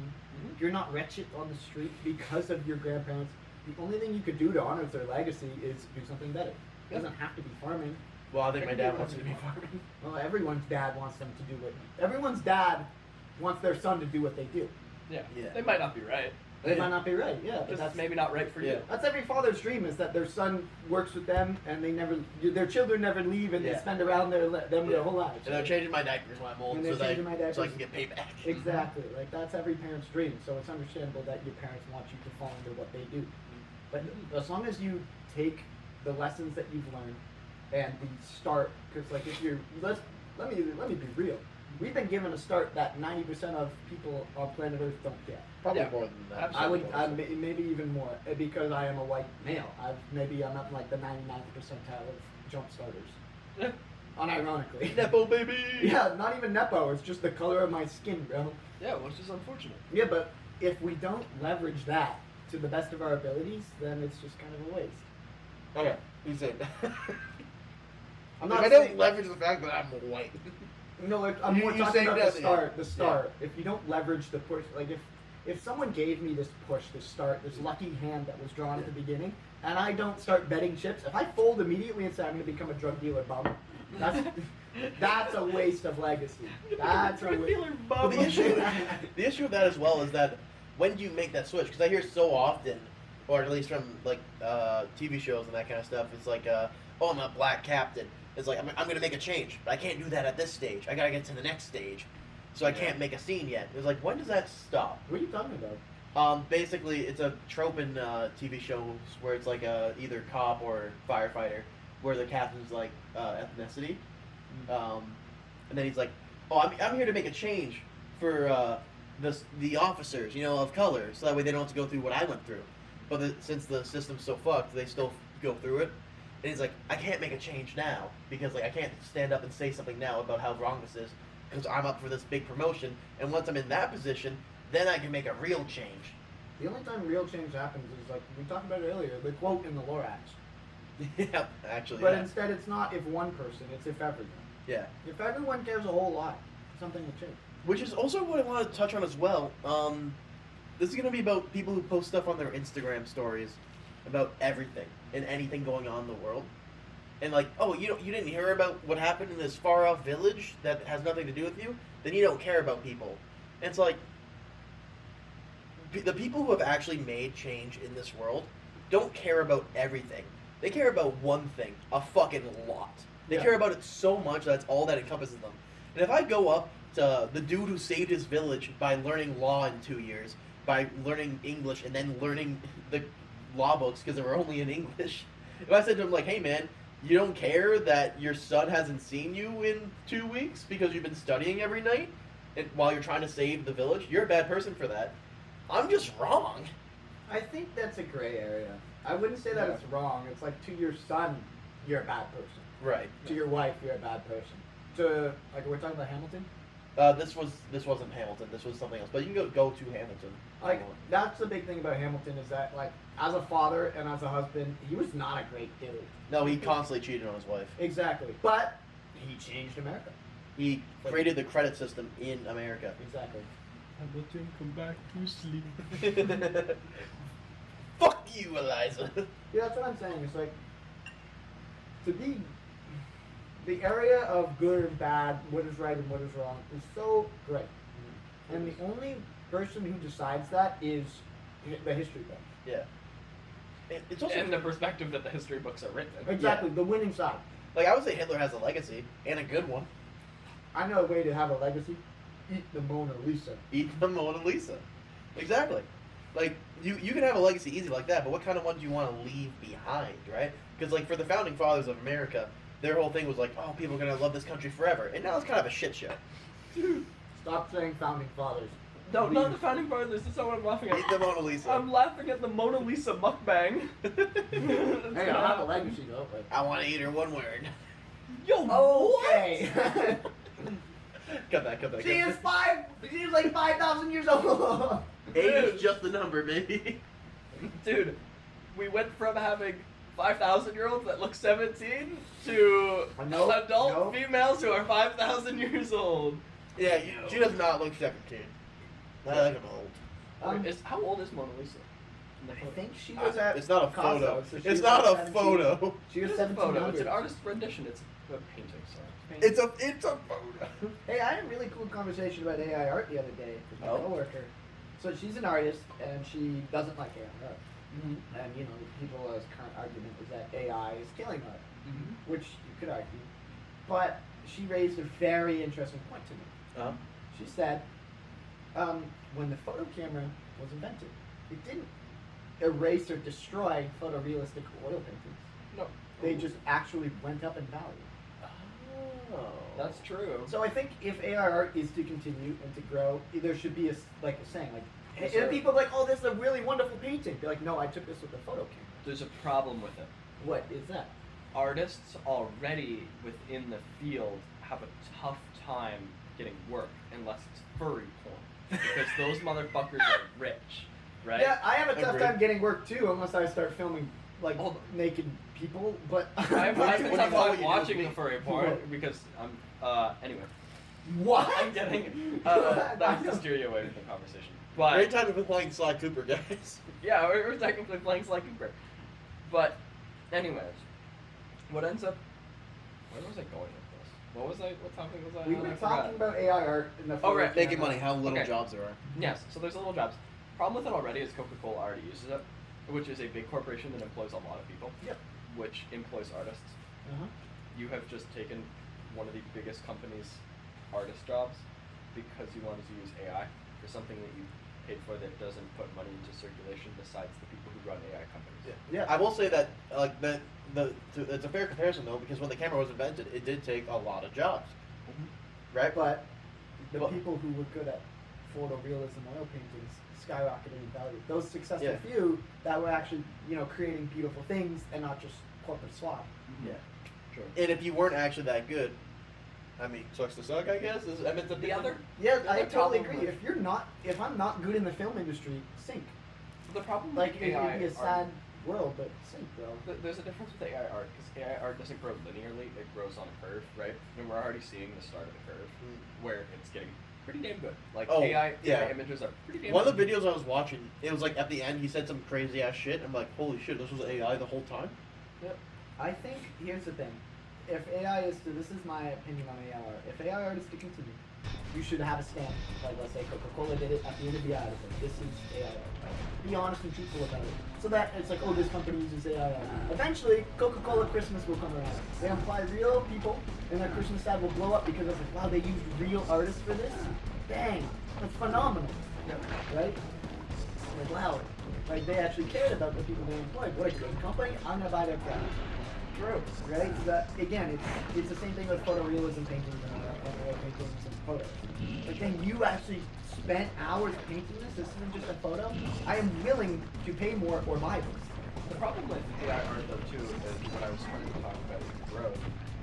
You're not wretched on the street because of your grandparents. The only thing you could do to honor their legacy is do something better. It doesn't have to be farming. Well, I think my dad wants to be farming. Well, everyone's dad wants them to do what. Everyone's dad wants their son to do what they do. Yeah. They might not be right. They might not be right, yeah. But That's maybe not right for you. That's every father's dream, is that their son works with them and their children never leave and they spend around their whole lives. And they're changing my diapers when I'm old so I can get payback. Exactly. Like, that's every parent's dream. So it's understandable that your parents want you to fall into what they do. But as long as you take the lessons that you've learned and the start, because like if you're, let me be real. We've been given a start that 90% of people on planet Earth don't get. Probably more than that. Absolutely. Maybe even more, because I am a white male. I'm up in like the 99th percentile of jump starters. Unironically. Nepo baby. Yeah, not even nepo. It's just the color of my skin, bro. Yeah, which is unfortunate. Yeah, but if we don't leverage that to the best of our abilities, then it's just kind of a waste. Okay, you said. I'm if not I don't leverage the fact that I'm white. No, I'm more you talking about say the that, start. The start. If you don't leverage the push, like if someone gave me this push, this start, this lucky hand that was drawn at the beginning, and I don't start betting chips, if I fold immediately and say I'm going to become a drug dealer bum, that's a waste of legacy. That's a waste. But the issue of that as well is that when you make that switch, because I hear so often, or at least from like TV shows and that kind of stuff, it's like, oh, I'm a black captain. It's like, I'm going to make a change, but I can't do that at this stage. I got to get to the next stage, so I can't make a scene yet. It's like, when does that stop? What are you talking about? Basically, it's a trope in TV shows where it's like either cop or firefighter, where the captain's like ethnicity, and then he's like, oh, I'm here to make a change for the officers, of color, so that way they don't have to go through what I went through. But since the system's so fucked, they still go through it. And he's like, I can't make a change now because like I can't stand up and say something now about how wrong this is because I'm up for this big promotion. And once I'm in that position, then I can make a real change. The only time real change happens is like we talked about it earlier, the quote in the Lorax. Yeah, actually. But yeah. Instead, it's not if one person; it's if everyone. Yeah. If everyone cares a whole lot, something will change. Which is also what I want to touch on as well. This is going to be about people who post stuff on their Instagram stories about everything and anything going on in the world. And like, oh, you didn't hear about what happened in this far-off village that has nothing to do with you? Then you don't care about people. And it's like, the people who have actually made change in this world don't care about everything. They care about one thing, a fucking lot. They care about it so much that's all that encompasses them. And if I go up to the dude who saved his village by learning law in 2 years, by learning English and then learning the law books because they were only in English. If I said to him like, hey man, you don't care that your son hasn't seen you in 2 weeks because you've been studying every night and while you're trying to save the village, you're a bad person for that. I'm just wrong. I think that's a gray area. I wouldn't say that it's wrong. It's like to your son, you're a bad person. Right. To your wife, you're a bad person. To like we're talking about Hamilton. This wasn't Hamilton. This was something else. But you can go to Hamilton. Like that's the big thing about Hamilton is that like as a father and as a husband, he was not a great dude. No, he constantly cheated on his wife. Exactly, but he changed America. He created the credit system in America. Exactly. Hamilton, come back to sleep. Fuck you, Eliza. Yeah, that's what I'm saying. It's like to be the area of good and bad, what is right and what is wrong, is so great. And the only person who decides that is the history book. Yeah. It's also And the perspective that the history books are written. Exactly, the winning side. like I would say Hitler has a legacy and a good one. I know a way to have a legacy. Eat the Mona Lisa. Eat the Mona Lisa. Exactly. Like you can have a legacy easy like that, but what kind of one do you want to leave behind, right? Because like for the founding fathers of America, their whole thing was like, oh, people are gonna love this country forever, and now it's kind of a shit show. Stop saying founding fathers. No, not the founding fathers. That's not what I'm laughing Eat at. the Mona Lisa. I'm laughing at the Mona Lisa mukbang. Hey, I'll have a legacy though. But... I want to eat her one word. Yo, Okay. Cut that. She is like 5,000 years old. Age is just the number, baby. Dude, we went from having 5,000-year-olds that look 17 to No, adult no. females who are 5,000 years old. Yeah, she does not look 17. I like him old. How old is Mona Lisa? I think she was at It's not a Picasso, photo. so she It's was not at a 17. photo. She was It's a photo. 1700. It's an artist's rendition. It's a painting, sorry. It's a photo. Hey, I had a really cool conversation about AI art the other day with my Oh. coworker. So she's an artist and she doesn't like AI art. Mm-hmm. And you know, people's current argument is that AI is killing art, Mm-hmm. which you could argue. But she raised a very interesting point to me. Uh-huh. She said, when the photo camera was invented, it didn't erase or destroy photorealistic oil paintings. No. They just actually went up in value. Oh. That's true. So I think if AI art is to continue and to grow, there should be a saying like, Yes, and sir. people are like, oh, this is a really wonderful painting. Be like, no, I took this with a photo camera. There's a problem with it. What is that? Artists already within the field have a tough time getting work unless it's furry porn. Because those motherfuckers are rich, right? Yeah, I have a tough Agreed. time getting work too, unless I start filming like Hold naked people. But I have What a do you tough call what time you do watching with the me? furry porn because I'm, anyway. what? I'm getting, that was to steer you away from the conversation. But, Great time to be playing Sly Cooper, guys. yeah, we're technically playing Sly Cooper. But, anyways, what ends up, where was I going with this? What topic was I We on? were I forgot. talking about AI art in the Oh, photo right. Making camera. money, how little Okay. jobs there are. Yes, so there's little jobs. Problem with it already is Coca-Cola already uses it, which is a big corporation that employs a lot of people. Yep. Which employs artists. Uh-huh. You have just taken one of the biggest companies' artist jobs because you wanted to use AI for something that you paid for that doesn't put money into circulation besides the people who run AI companies. Yeah. I will say that it's a fair comparison though, because when the camera was invented, it did take a lot of jobs, right? But the Well- people who were good at photorealism oil paintings skyrocketed in value. Those successful Yeah. few that were actually, creating beautiful things and not just corporate swat. Yeah. Sure. And if you weren't actually that good, I mean, sucks to suck, I guess. I mean, The other, Yeah, The I other totally problem agree. with- If I'm not good in the film industry, sink. the problem Like with it'd AI be a art- sad world, but sink, bro. There's a difference with AI art because AI art doesn't grow linearly; it grows on a curve, right? And we're already seeing the start of the curve where it's getting pretty damn good. Like Oh, AI yeah. images are pretty damn. One of good. the videos I was watching, it was like at the end he said some crazy ass shit. I'm like, holy shit, this was AI the whole time. I think here's the thing. If AI is to, this is my opinion on AI art. If AI art is to continue, you should have a stamp. Like let's say Coca-Cola did it at the end of the ad. It's like, this is AI art. Be honest and truthful about it. So that it's like, oh, this company uses AI art. Eventually, Coca-Cola Christmas will come around. They imply real people, and their Christmas ad will blow up because it's like, wow, they used real artists for this. Dang, that's phenomenal. Right? Like, wow, like they actually cared about the people they employed. What a good company! I'm gonna buy their product. True. Right? So that, again, it's the same thing with photorealism paintings and oil paintings and photos. Like, then you actually spent hours painting this. This isn't just a photo. I am willing to pay more or buy this. The problem with AI art though too is what I was starting to talk about with growth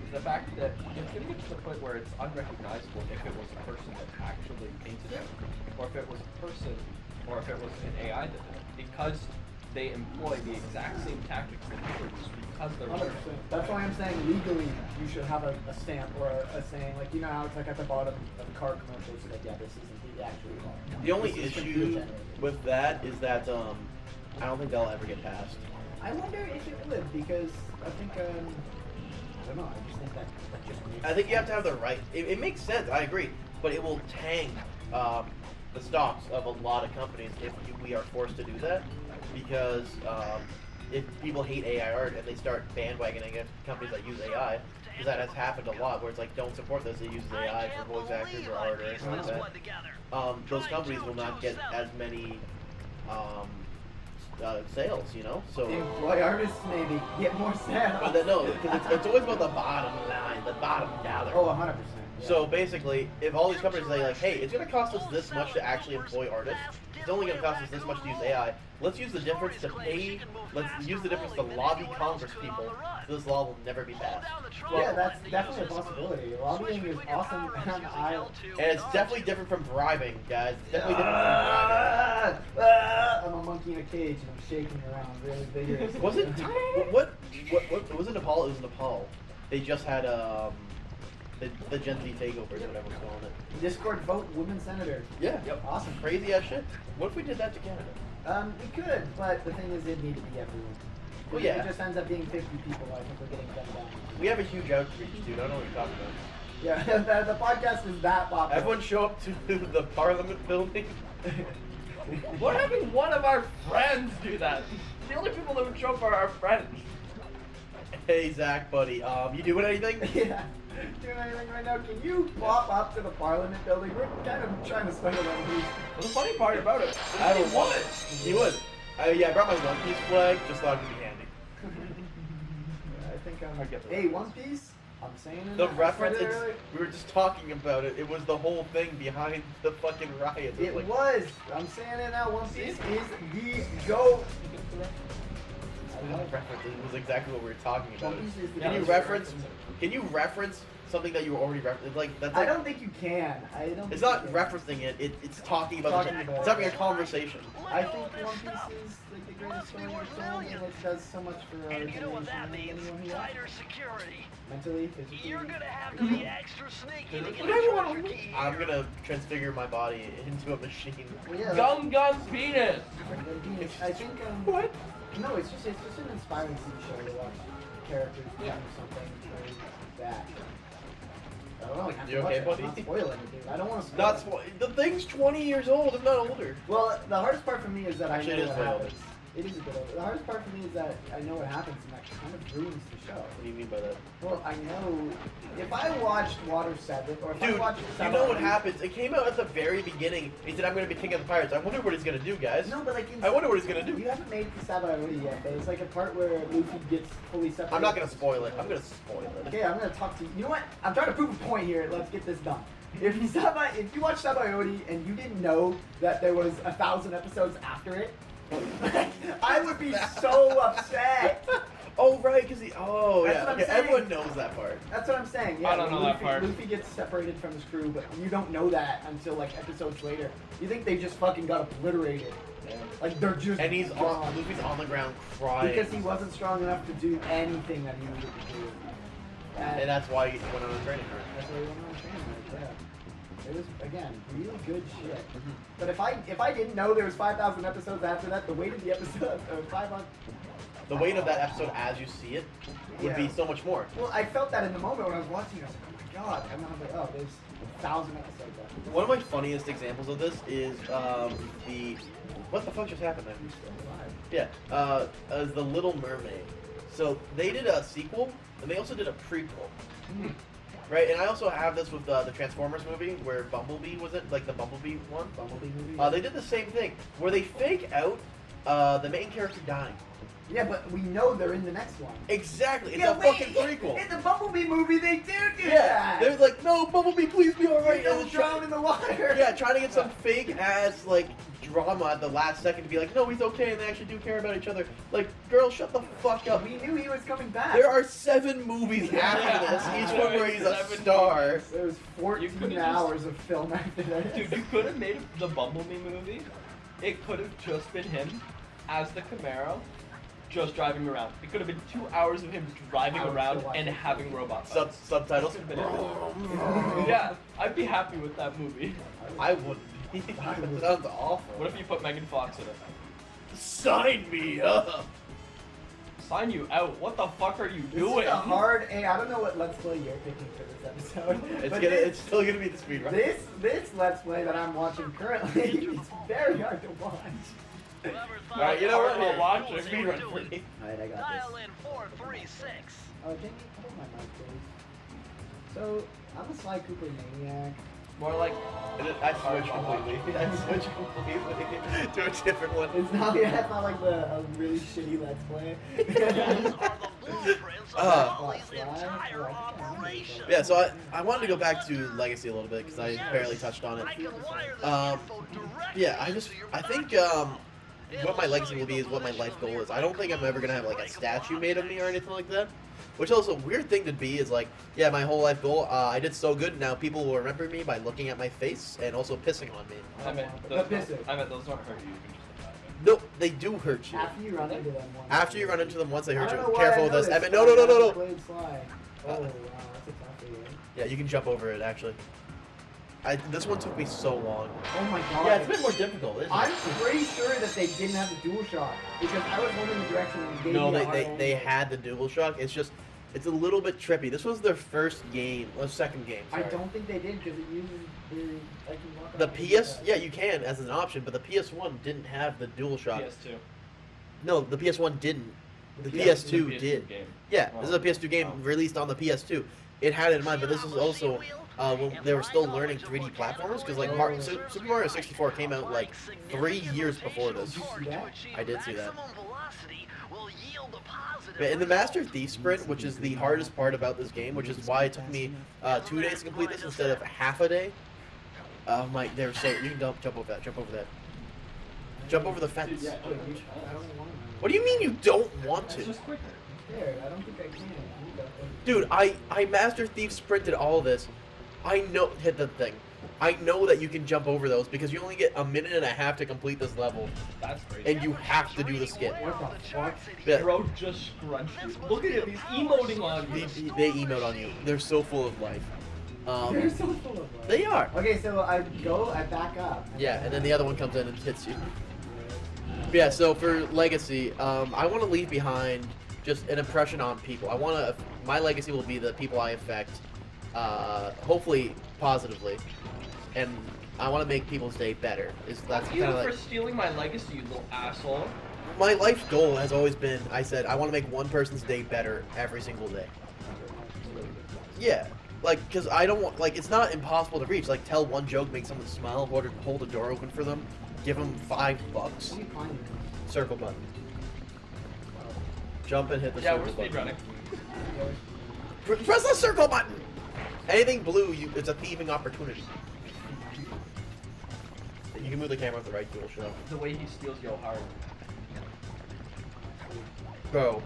is the fact that it's going to get to the point where it's unrecognizable if it was a person that actually painted it, or if it was a person, or if it was an AI that did it, because they employ the exact same tactics that people use because they're 100%. That's why I'm saying legally you should have a stamp or a saying, like, you know how it's like at the bottom of the car commercials, like, yeah, this isn't the actual car. The only This is issue computer generated. with that is that I don't think they'll ever get passed. I wonder if it would, because I think I don't know. I just think that just makes I think you have to have the right. It makes sense. I agree, but it will tank the stocks of a lot of companies if we are forced to do that, because if people hate AI art and they start bandwagoning against companies that use AI, because that has happened a lot, where it's like, don't support this, it uses AI for voice actors or art or anything like that. Those companies will not get as many sales, you know. So employ artists, maybe get more sales. but then, no, because it's always about the bottom line, the bottom dollar. Oh, 100%. Yeah. So basically, if all these companies say like, hey, it's going to cost us this much to actually employ artists, it's only going to cost us this much to use AI, let's use the difference to pay, let's use the difference to lobby Congress people, so this law will never be passed. Yeah, that's definitely a possibility. Lobbying is awesome, and And it's definitely different from bribing, guys. It's definitely different from bribing. I'm a monkey in a cage and I'm shaking around really vigorously. Was it, what was it Nepal? It was Nepal. They just had, the Gen Z takeovers, or whatever it's calling it. Discord vote women senator. Yeah. Yep. Awesome. Crazy ass shit. What if we did that to Canada? We could, but the thing is, it'd need to be everyone. Well, If yeah. it just ends up being 50 people, I think we're getting done down. We have a huge outreach, dude. I don't know what you're talking about. Yeah, the podcast is that popular. Everyone show up to the Parliament building. What having one of our friends do that? The only people that would show up are our friends. Hey, Zach, buddy. You doing anything? Yeah. Doing anything right now? Can you pop up to the Parliament building? We're kind of trying to swing it on these. Well, the funny part about it, I he would. would. He would. Yeah, I brought my One Piece flag. Just thought it'd be handy. I think I get that. Hey, One Piece? I'm saying it. The I reference, said it earlier. we were just talking about it. It was the whole thing behind the fucking riots. It like, was. I'm saying it now. One Piece is the GOAT. It was exactly what we were talking about. One Piece is the Can you GOAT. reference? Can you reference something that you were already referencing? Like that's. I Like, don't think you can. I don't. It's think not you can. referencing it. It's talking about. Talking about it's it. having a conversation. I think One Piece is like the greatest story ever told, and it does so much for our And you know what generation that and means? anyone who wants. Tighter security. Mentally, physically. You're gonna have to be extra sneaky to get Everyone- your key. I'm gonna transfigure my body into a machine. Well, yeah, Gum Gun Penis. I think. What? No, it's just an inspiring TV show to watch characters doing something like that. I don't know. have You to watch okay, it. buddy? I'm not spoiling it, dude. I don't want to spoil Not it. the thing's 20 years old, if not older. Well, the hardest part for me is that Actually, I it know is what way happens. It is a bit older. The hardest part for me is that I know what happens, and that kind of ruins the show. What do you mean by that? Well, I know if I watched Water 7, or if Dude, I watched you know what happens? It came out at the very beginning. He said, I'm going to be king of the pirates. I wonder what he's going to do, guys. No, but like in, I wonder what he's going to do. You haven't made Sabaody yet, but it's like a part where Luffy gets fully separated. I'm not going to spoil it. I'm going to spoil it. Okay, I'm gonna talk to you. You know what? I'm trying to prove a point here. Let's get this done. If you watch Sabaody and you didn't know that there was 1,000 episodes after it, I would be so upset. Oh, right, because he... Oh, That's yeah. what I'm Okay, saying. everyone knows that part. That's what I'm saying. Yeah, I don't know that Luffy, part. Luffy gets separated from his crew, but you don't know that until like episodes later. You think they just fucking got obliterated? Like they're just And he's gone. on... Luffy's on the ground crying. Because he wasn't strong enough to do anything that he needed to do. And that's why he went on a training run. That's why he went on a training ride, yeah. It was, again, really good shit. Mm-hmm. But if I didn't know there was 5,000 episodes after that, the weight of the episode, 500... The weight of that episode as you see it would be Yeah. so much more. Well, I felt that in the moment when I was watching it. I was like, oh my god. And then I was like, oh, there's 1,000 episodes after this. One of my funniest examples of this is the... What the fuck just happened there? He's still alive. Yeah, is The Little Mermaid. So they did a sequel, and they also did a prequel. Right, and I also have this with the Transformers movie, where Bumblebee was it, like the Bumblebee one? Bumblebee movie? They did the same thing, where they fake out the main character dying. Yeah, but we know they're in the next one. Exactly, it's Yeah, a wait, fucking prequel. In the Bumblebee movie, they do Yeah, that! they're like, no, Bumblebee, please be alright. You don't drown in the water! Yeah, trying to get some fake ass like drama at the last second to be like, no, he's okay, and they actually do care about each other. Like, girl, shut the fuck up. We knew he was coming back. There are 7 movies after this, each one where he's a 7 star. There was 14 could've hours of film after that. Dude, you could have made the Bumblebee movie. It could have just been him as the Camaro, just driving around. It could have been 2 hours of him driving I would around still watch and it. having robot fights. Subtitles. That could've been it. Yeah, I'd be happy with that movie. I wouldn't. That sounds awful. What if you put Megan Fox in it? Sign me up. Sign you out. What the fuck are you This doing? is a hard A. I don't know what Let's Play you're picking for this episode. but It's still gonna be the speed run. This Let's Play that I'm watching currently is very hard to watch. Alright, you know what? I'll watch it. Speed run for me. Alright, I got Dial this. in 436. Oh, can you hold my mic, please? So, I'm a Sly Cooper maniac. More like I switched completely. I switched completely to a different one. It's not, that's not like a really shitty Let's Play. These are the blueprints of Ollie's entire operation. Yeah, so I wanted to go back to Legacy a little bit because I barely touched on it. I can wire this info directly Yeah, I to your think phone. what my legacy will be is what my life goal is. I don't think I'm ever gonna have like a statue made of me or anything like that. Which is also a weird thing to be is like, yeah, my whole life goal. I did so good. Now people will remember me by looking at my face and also pissing on me. I meant The those pisser. don't hurt you. You can just survive it. No, they do hurt you. After you run into them once. After you run into them once, they hurt I don't know you. why Careful I with know this. this. Emmett, no. Played Sly. Oh, wow, that's a tough game. Yeah, you can jump over it actually. This one took me so long. Oh my god. Yeah, it's a bit more difficult, isn't I'm it? pretty sure that they didn't have the dual shock because I was moving the direction and gave No, me a hard they angle. had the dual shock. It's a little bit trippy. This was their first game, second game. I Sorry. don't think they did because it uses I can walk The around and PS, do that. yeah, you can as an option, but the PS1 didn't have the dual shock. PS2. No, the PS1 didn't. The Yeah, This is a PS2 PS2 did. game. Yeah, Oh. this is a PS2 game Oh. released on the PS2. It had it in mind, but this is also when they were still learning 3D platformers because like Super Mario 64 came out like 3 years before this. Did you see that? I did see that. Yeah, in the Master Thief sprint, which is the hardest part about this game, which is why it took me 2 days to complete this instead of half a day. They were so you can jump over that, jump over that, jump over the fence. Yeah, wait, I don't want to. What do you mean you don't want It's to? just quicker. I'm scared. I don't think I can. Dude, I Master Thief sprinted all of this. I know, hit the thing. I know that you can jump over those because you only get a minute and a half to complete this level, That's crazy. and you have to do the skip. What the fuck? Yeah, Bro just scrunched you. Look at him. He's emoting on you. they emote on you. They're so full of life. They're so full of love. They are. Okay, so I back up. Yeah, and then the other one comes in and hits you. But yeah, so for Legacy, I want to leave behind just an impression on people. My legacy will be the people I affect, hopefully positively, and I want to make people's day better. That's You kind of for like stealing my legacy, you little asshole. my life goal has always been. I said I want to make one person's day better every single day. Yeah, like because I don't want it's not impossible to reach. Like tell one joke, make someone smile, hold a door open for them, give them $5. What are you finding? Circle button. Jump and hit the Yeah, circle we're button. speedrunning. Press the circle button! Anything blue, it's a thieving opportunity. You can move the camera with the right dual show. The way he steals your heart. Bro.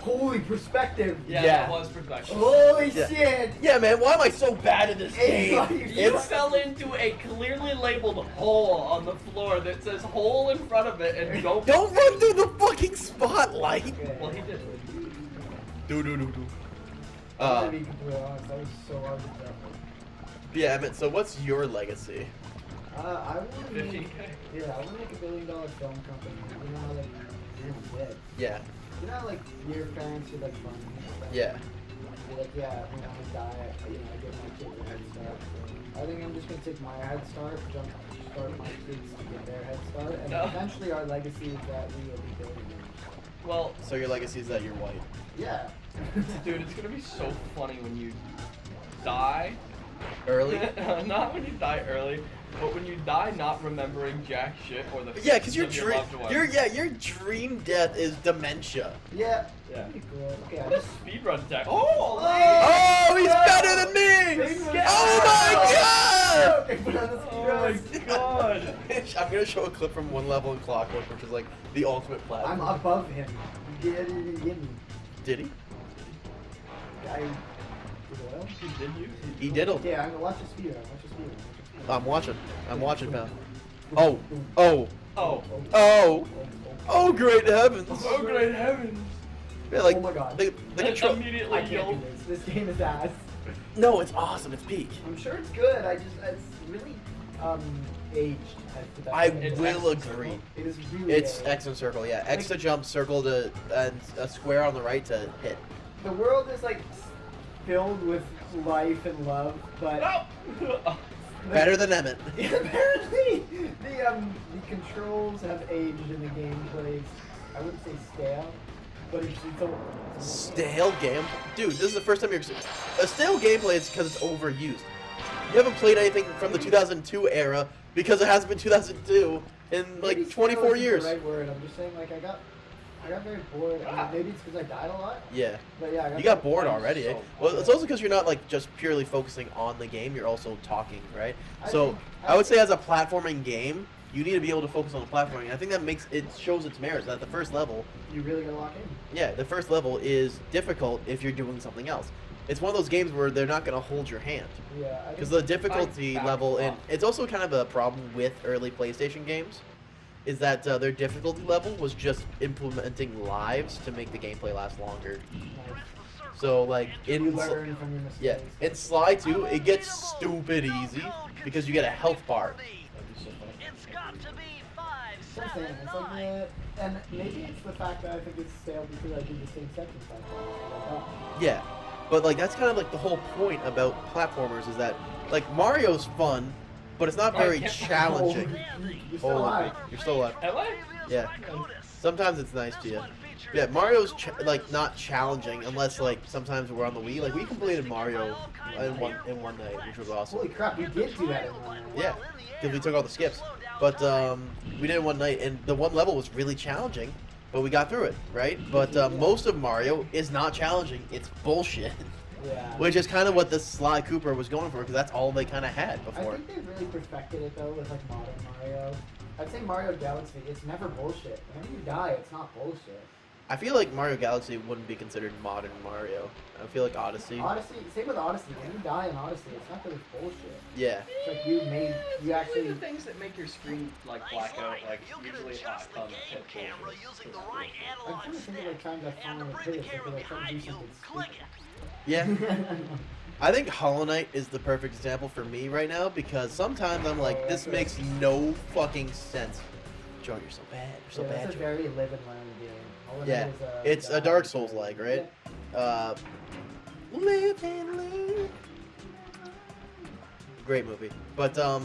Holy perspective! Yeah, Yeah. that was perspective. Holy Yeah. shit! Yeah, man, why am I so bad at this Hey, game? like, You It's fell into a clearly labeled hole on the floor that says hole in front of it and don't. don't run through the fucking spotlight. Okay. Well, he did. Do. I'm gonna be completely honest, that was so hard to tell. Yeah, Emmett, so what's your legacy? I want to make, 15K. yeah, I want to make $1 billion film company. You know how like you're dead. Yeah. You know how like your parents are like fun. Yeah. You're like, yeah, when I die, I get my kids a head start. I think I'm just gonna take my head start, start my kids to get their head start, and No. eventually our legacy is that we will be billionaires. Well, So your legacy is that you're white. Yeah. dude, it's gonna be so funny when you die. Early? Not when you die early, but when you die not remembering jack shit or the Yeah, because faces your of dream, loved ones. your dream death is dementia. Yeah. Yeah. Pretty cool. Okay, I What a just. speedrun tech. Oh! Oh, he's better than me! Oh my god! Okay, put on the Oh speed my run. god! I'm gonna show a clip from one level in Clockwork, which is like the ultimate platform. I'm above him. You didn't get me. Did he? Well, Did you? He diddled. okay, I'm gonna watch the speed run. Watch the speed run. I'm watching. I'm watching, pal. Oh, oh, Oh. oh, oh, great heavens! Oh great heavens! Yeah, like Oh my god. the And control. immediately I can't yelled. do this. This game is ass. No, it's awesome. It's peak. I'm sure it's good. It's really aged as the best. I It's will X and agree. circle. It is really It's aged. X and circle, yeah. X to jump, circle to, and a square on the right to hit. The world is like filled with life and love, but Oh! Better than Emmett. apparently the controls have aged in the gameplay. I wouldn't say stale, but it's a Stale game? Dude, this is the first time you're... A stale gameplay is because it's overused. You haven't played anything from the 2002 era because it hasn't been 2002 in Maybe like stale 24 isn't years. The right word. I'm just saying, like I got very bored. I mean, maybe it's because I died a lot. Yeah. But yeah, You got bored I'm already, eh? so Well, bored. it's also because you're not like just purely focusing on the game, you're also talking, right? I So think- I would say as a platforming game, you need to be able to focus on the platforming. And I think that makes it shows its merits. That the first level, You really gotta lock in. yeah, the first level is difficult if you're doing something else. It's one of those games where they're not going to hold your hand. Yeah. I Because think- the difficulty back level, and off. it's also kind of a problem with early PlayStation games, is that their difficulty level was just implementing lives to make the gameplay last longer. Nice. So like You in learn from your mistakes. yeah, in Sly 2, it gets stupid easy because you get a health bar. That'd be so funny. It's got to be That's what I'm saying. It's like and maybe it's the fact that I think it's stale because I did the same section cycle. Yeah, but like that's kind of like the whole point about platformers is that like Mario's fun, but it's not very challenging. You're still alive. You're still alive. Am I? Yeah. Sometimes it's nice to you. Yeah, Mario's like not challenging unless like sometimes we're on the Wii. Like we completed Mario in one night, which was awesome. Holy crap, we did do that in one night. Yeah, because we took all the skips. But we did it one night, and the one level was really challenging, but we got through it, right? But most of Mario is not challenging; it's bullshit. Yeah. Which is kind of what the Sly Cooper was going for, because that's all they kind of had I before. think they've really perfected it though with like modern Mario. I'd say Mario Galaxy, it's never bullshit. Whenever you die, it's not bullshit. I feel like Mario Galaxy wouldn't be considered modern Mario. I feel like Odyssey. Odyssey, same with Odyssey. When you die in Odyssey, it's not that it's bullshit. Yeah. It's like you Usually actually. the things that make your screen like black out, like usually adjust the game camera using the right I'm analog trying to think of stick like times I've and fallen to in bring the place camera because I try to behind do you. something Click stupid. it. Yeah. I think Hollow Knight is the perfect example for me right now because sometimes I'm like, this makes no fucking sense. John, you're so bad. You're so Yeah, bad. that's a John. very live and learn game. Hollow Knight Yeah, is it's a Dark Souls like, right? Live and learn. Great movie, but what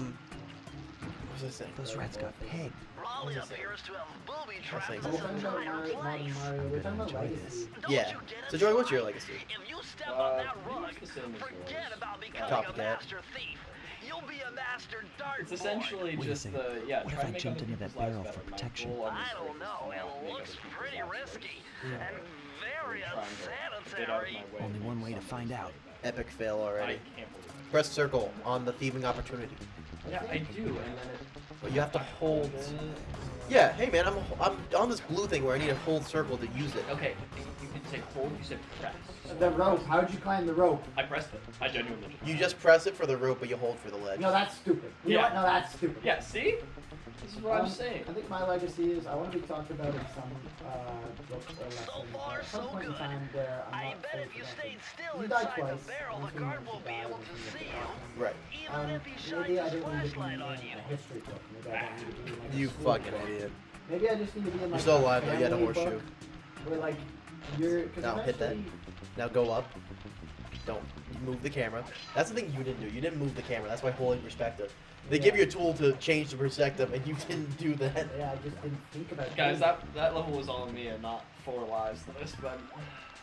was I saying? Those rats got pegged. Raleigh appears to have booby trapped saying the We're talking entire about modern place. Mario. We're talking about Legacy. Don't Yeah. you get So it, Joey, what's your son? legacy? If you step on that rug, it's the same as forget yours. about becoming Copycat. a master thief. You'll be a master dart It's essentially Wait a just second. the yeah. What try if to I make jumped other into that people's lives barrel better. for My protection? goal on I this don't earth is know. to It not make looks other people's pretty lives risky better. and very I'm trying to get out of my unsanitary. way Only to one do way to something find out. Epic fail I already. can't believe it. Press circle on the thieving opportunity. Yeah, I do, and then it. But you have to hold. Yeah, hey man, I'm on this blue thing where I need to hold circle to use it. Okay, you can say hold. You said press. The rope. How'd you climb the rope? I pressed it. I genuinely did. You just press it for the rope, but you hold for the ledge. No, that's stupid. You know Yeah. what? No, that's stupid. Yeah. See. This is what I'm Um, saying. I think my legacy is I want to be talked about in some book or lesson. So far, at some so point in good. time where I'm I not bet safe if you enough. stayed still You died inside twice. the barrel, Once the you guard know won't you be died, able once to you see get you. Right. Even if he Maybe I shines his didn't need to be flashlight in on a you. history book. Maybe I don't need to be in like a You school fucking book. idiot. Maybe I just need to be in like You're still a alive, though. You had a family horseshoe. book Where like you're. 'cause Now hit that. eventually- Now go up. Don't move the camera. That's the thing you didn't do. You didn't move the camera. That's why holding perspective. They give you a tool to change the perspective, and you didn't do that. Yeah, I just didn't think about it. Guys, that level was all me and not 4 lives that I spent.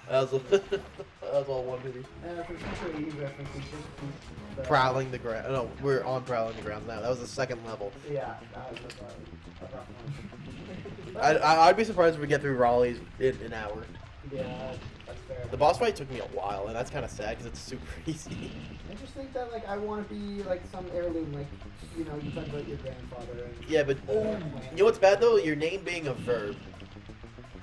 That was all one movie. For future E references, just keep the- Prowling the ground. No, we're on prowling the ground now. That was the second level. Yeah, that was a rough one. I'd be surprised if we get through Raleigh's in an hour. Yeah, that's fair. The boss fight took me a while, and that's kind of sad because it's super easy. I just think that like I want to be like some heirloom, like you know, you talk about your grandfather. And Yeah, but you know what's bad though? Your name being a verb.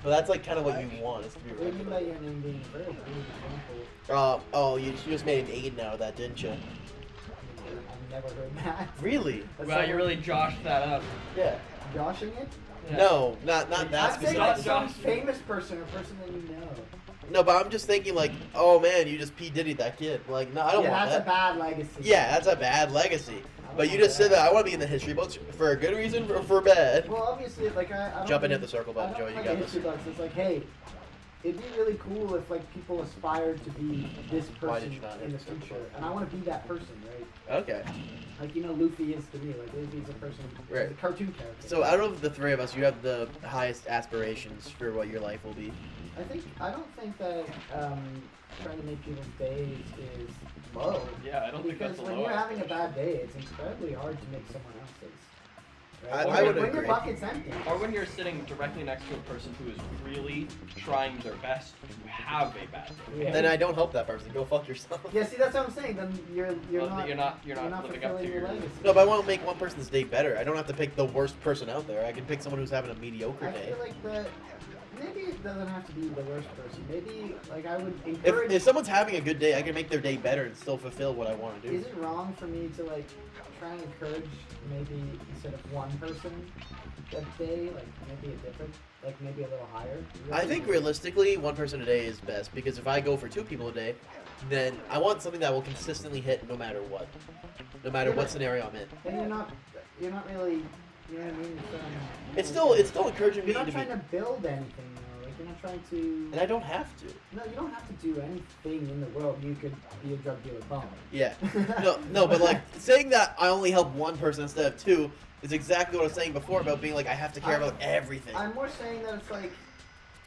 But that's like kind of what you want is to be What do you mean by remembered. your name being very good example? Oh, you just made an Aiden out of that, didn't you? I've never heard that. Really? That's Wow, you someone really joshed that up. Yeah. joshing it? Yeah. No, not that I'm saying specific. like Josh- some Josh. famous person or person that you know. No, but I'm just thinking like, oh man, you just P Diddy that kid. Like, no, I don't yeah, want that's that. a bad legacy. Yeah, that's a bad legacy. But you just said that I want to be in the history books for a good reason or for bad. Well, obviously, like I don't Jump in, think- hit the circle button, I don't Joey, you like got the this. history books. It's like, hey, it'd be really cool if like people aspired to be this Why did person you not in the hit the circle future, button? and I want to be that person, right? Okay. Like Luffy is to me. Like Luffy's a person, Right. he's a cartoon character. So out of the three of us, you have the highest aspirations for what your life will be. I don't think that trying to make people's days is low. Yeah, I don't think Because that's a when low you're having a aspiration. bad day, it's incredibly hard to make someone else's. I would when agree. your bucket's empty. Or when you're sitting directly next to a person who is really trying their best to have a bad day. Yeah. Then I don't help that person. Go fuck yourself. Yeah, see, that's what I'm saying. Then you're Well, not you're not living up fulfilling to your your. legacy. No, but I want to make one person's day better. I don't have to pick the worst person out there. I can pick someone who's having a mediocre I day. feel like that maybe it doesn't have to be the worst person. Maybe like I would encourage. If someone's having a good day, I can make their day better and still fulfill what I want to do. Is it wrong for me to like try and encourage maybe instead of one person that day, like maybe a different, like maybe a little higher? I think realistically, one person a day is best because if I go for two people a day, then I want something that will consistently hit no matter what, no matter what scenario I'm in. And you're not really, you know what I mean? It's still encouraging me You're not to be, trying to build anything though. Like you're not trying to. and I don't have to. No, you don't have to do anything in the world. You could be a drug dealer bum. Yeah. No, but like saying that I only help one person instead of two is exactly what I was saying before about being like I have to care about everything. I'm more saying that it's like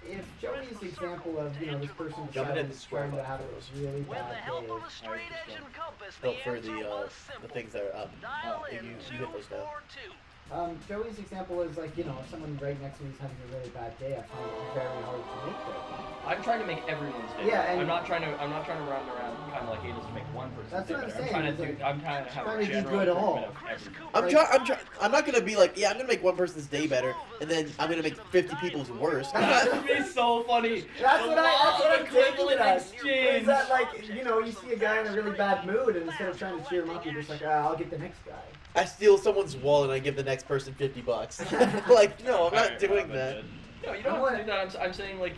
if Joey's example of this person Jumping in decided the square to have button. a really With the bad help day. of a straight edge and compass, Oh, the for answer the was the simple. things that are up. Dial You in hit those down. 242. Joey's example is like if someone right next to me is having a really bad day, I find it very hard to make that. I'm trying to make everyone's day. Yeah, better. and- I'm not trying to run around kind of like Ada's to make one person's That's day what I'm better. saying, I'm it's trying to like, I'm trying to have trying a to do general good all. improvement of everyone. I'm not gonna be like, yeah, I'm gonna make one person's day better, and then I'm gonna make 50 people's worse. That would be so funny. That's The what I'm equivalent taking it as. exchange. Is that like you see a guy in a really bad mood, and instead of trying to cheer him up, you're just like, I'll get the next guy. I steal someone's wallet and I give the next person $50. Like, no, I'm not doing that. No, you don't have to do that. I'm saying like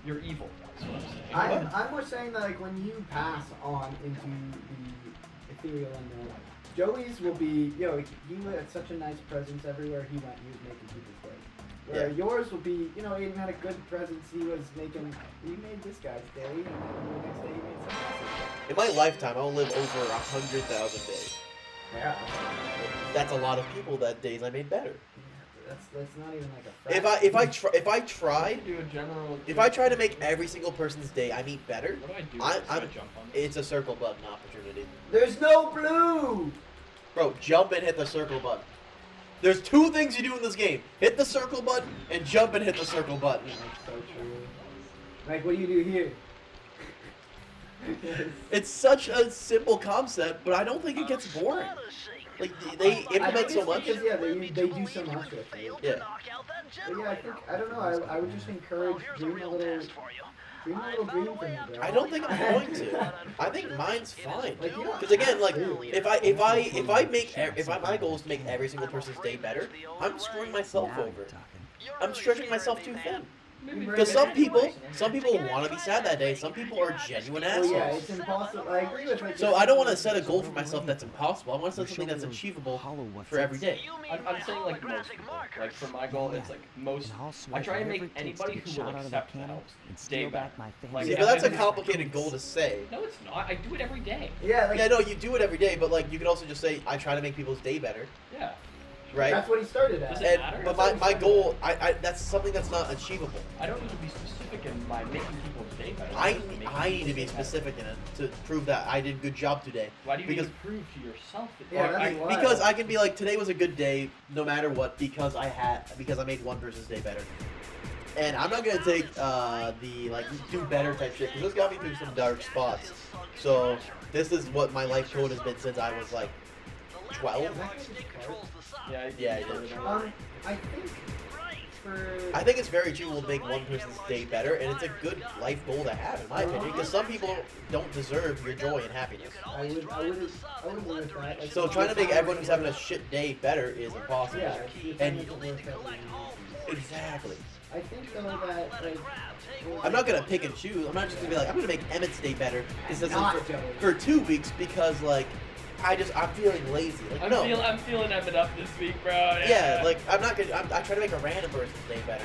you're evil. That's what I'm saying. I'm more saying that like when you pass on into the ethereal unknown, Joey's will be he had such a nice presence everywhere he went. He was making people's day. Where Yeah. yours will be Aiden had a good presence. He made this guy's day, and then the next day he made someone else's day. In my lifetime, I will live over 100,000 days. Yeah. That's a lot of people that days I made better. That's not even like a. If I tried, do a general. if I try to make every single person's day I meet better, What do I do? I'm- Do I jump on this? it's a circle button opportunity. There's no blue. Bro, jump and hit the circle button. There's two things you do in this game: hit the circle button and jump and hit the circle button. That's so true. Like, what do you do here? It's such a simple concept, but I don't think it gets boring. Like they implement so much. Because they do so much with it. Yeah. But yeah, I don't know. I would just encourage dream a little dream for me, bro. I don't think I'm going to. I think mine's fine. Like, you don't Because again, like have to. if my goal is to make every single person's day better, I'm screwing myself over. I'm stretching myself too thin. Because some people want to be sad that day. Some people are genuine Well, yeah, assholes. it's impossible. I agree with like. So I don't want to set a goal for myself that's impossible. I want to set something that's achievable for every day. I'm saying like most people. Like for my goal, it's like most. I try and make anybody who will accept help stay back. Like, See, but that's a complicated goal to say. No, it's not. I do it every day. Yeah, like Yeah, no, you do it every day, but like you could also just say, I try to make people's day better, Yeah. right? that's what he started Does at. it And matter? but my goal, I that's something that's not achievable. I don't need to be specific in my making people's day better. I Just making need to people's be day better. specific in it to prove that I did a good job today. Why do you because need to prove to yourself that Yeah, or that's I- why. because I can be like, today was a good day no matter what because I made one person's day better. And I'm not gonna take the like do better type shit because this got me through some dark spots. So this is what my life code has been since I was like 12. Yeah, Yeah, I did. I think for. I think it's very achievable to make one person's day better, and it's a good life goal to have, in my opinion, because some people don't deserve your joy and happiness. I would agree with that. Like, So trying to make everyone who's having a shit day better is impossible. Yeah, it's And not gonna work that way. exactly. I think though that like. I'm not gonna pick and choose. I'm not just gonna be like, I'm gonna make Emmett's day better. This is Not for Joey. 2 weeks because like I'm feeling lazy. Like, I'm feeling Emmett up this week, bro. Yeah, like I'm not gonna. I try to make a random person's day better.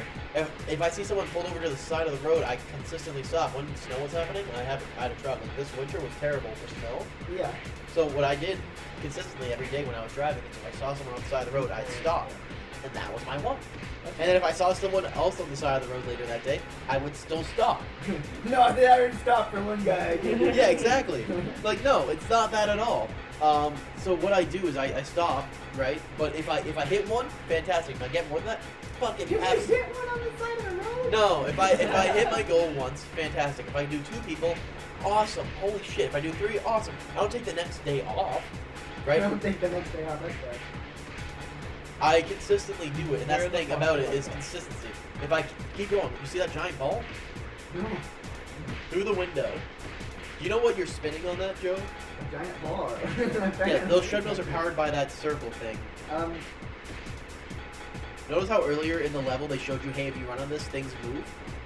If I see someone pulled over to the side of the road, I consistently stop. When snow was happening, I had a truck. Like, this winter was terrible for snow. Yeah. So what I did consistently every day when I was driving is if I saw someone on the side of the road, I'd stop, and that was my one. And then if I saw someone else on the side of the road later that day, I would still stop. No, they already stopped for one guy. Yeah, exactly. Like, no, it's not that at all. So what I do is I stop, right? But if I hit one, fantastic. If I get more than that, fucking You abs- hit one on the side of the road? No, if I hit my goal once, fantastic. If I do 2 people, awesome. Holy shit. If I do 3, awesome. I don't take the next day off, right? I don't take the next day off. That's right. I consistently do it, and that's the thing about it is consistency. If I keep going, you see that giant ball? No. Through the window. You know what you're spinning on that, Joe? A giant bar. Yeah, those treadmills are powered by that circle thing. Um, Notice how earlier in the level they showed you, hey, if you run on this, things move?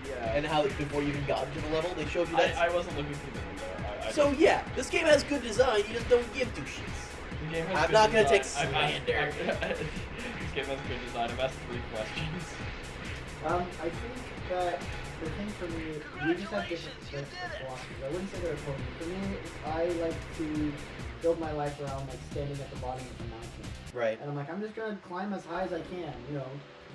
Yeah. And how before you even got into the level, they showed you that? I wasn't looking through the window. So yeah, this game has good design, you just don't give 2 shits. The game has I'm good not gonna take design. slander. This game has good design. I've asked 3 questions. I think that the thing for me, we just have different types of philosophies. I wouldn't say they're opposing. For me, I like to build my life around like standing at the bottom of the mountain. Right. And I'm like, I'm just gonna climb as high as I can, you know.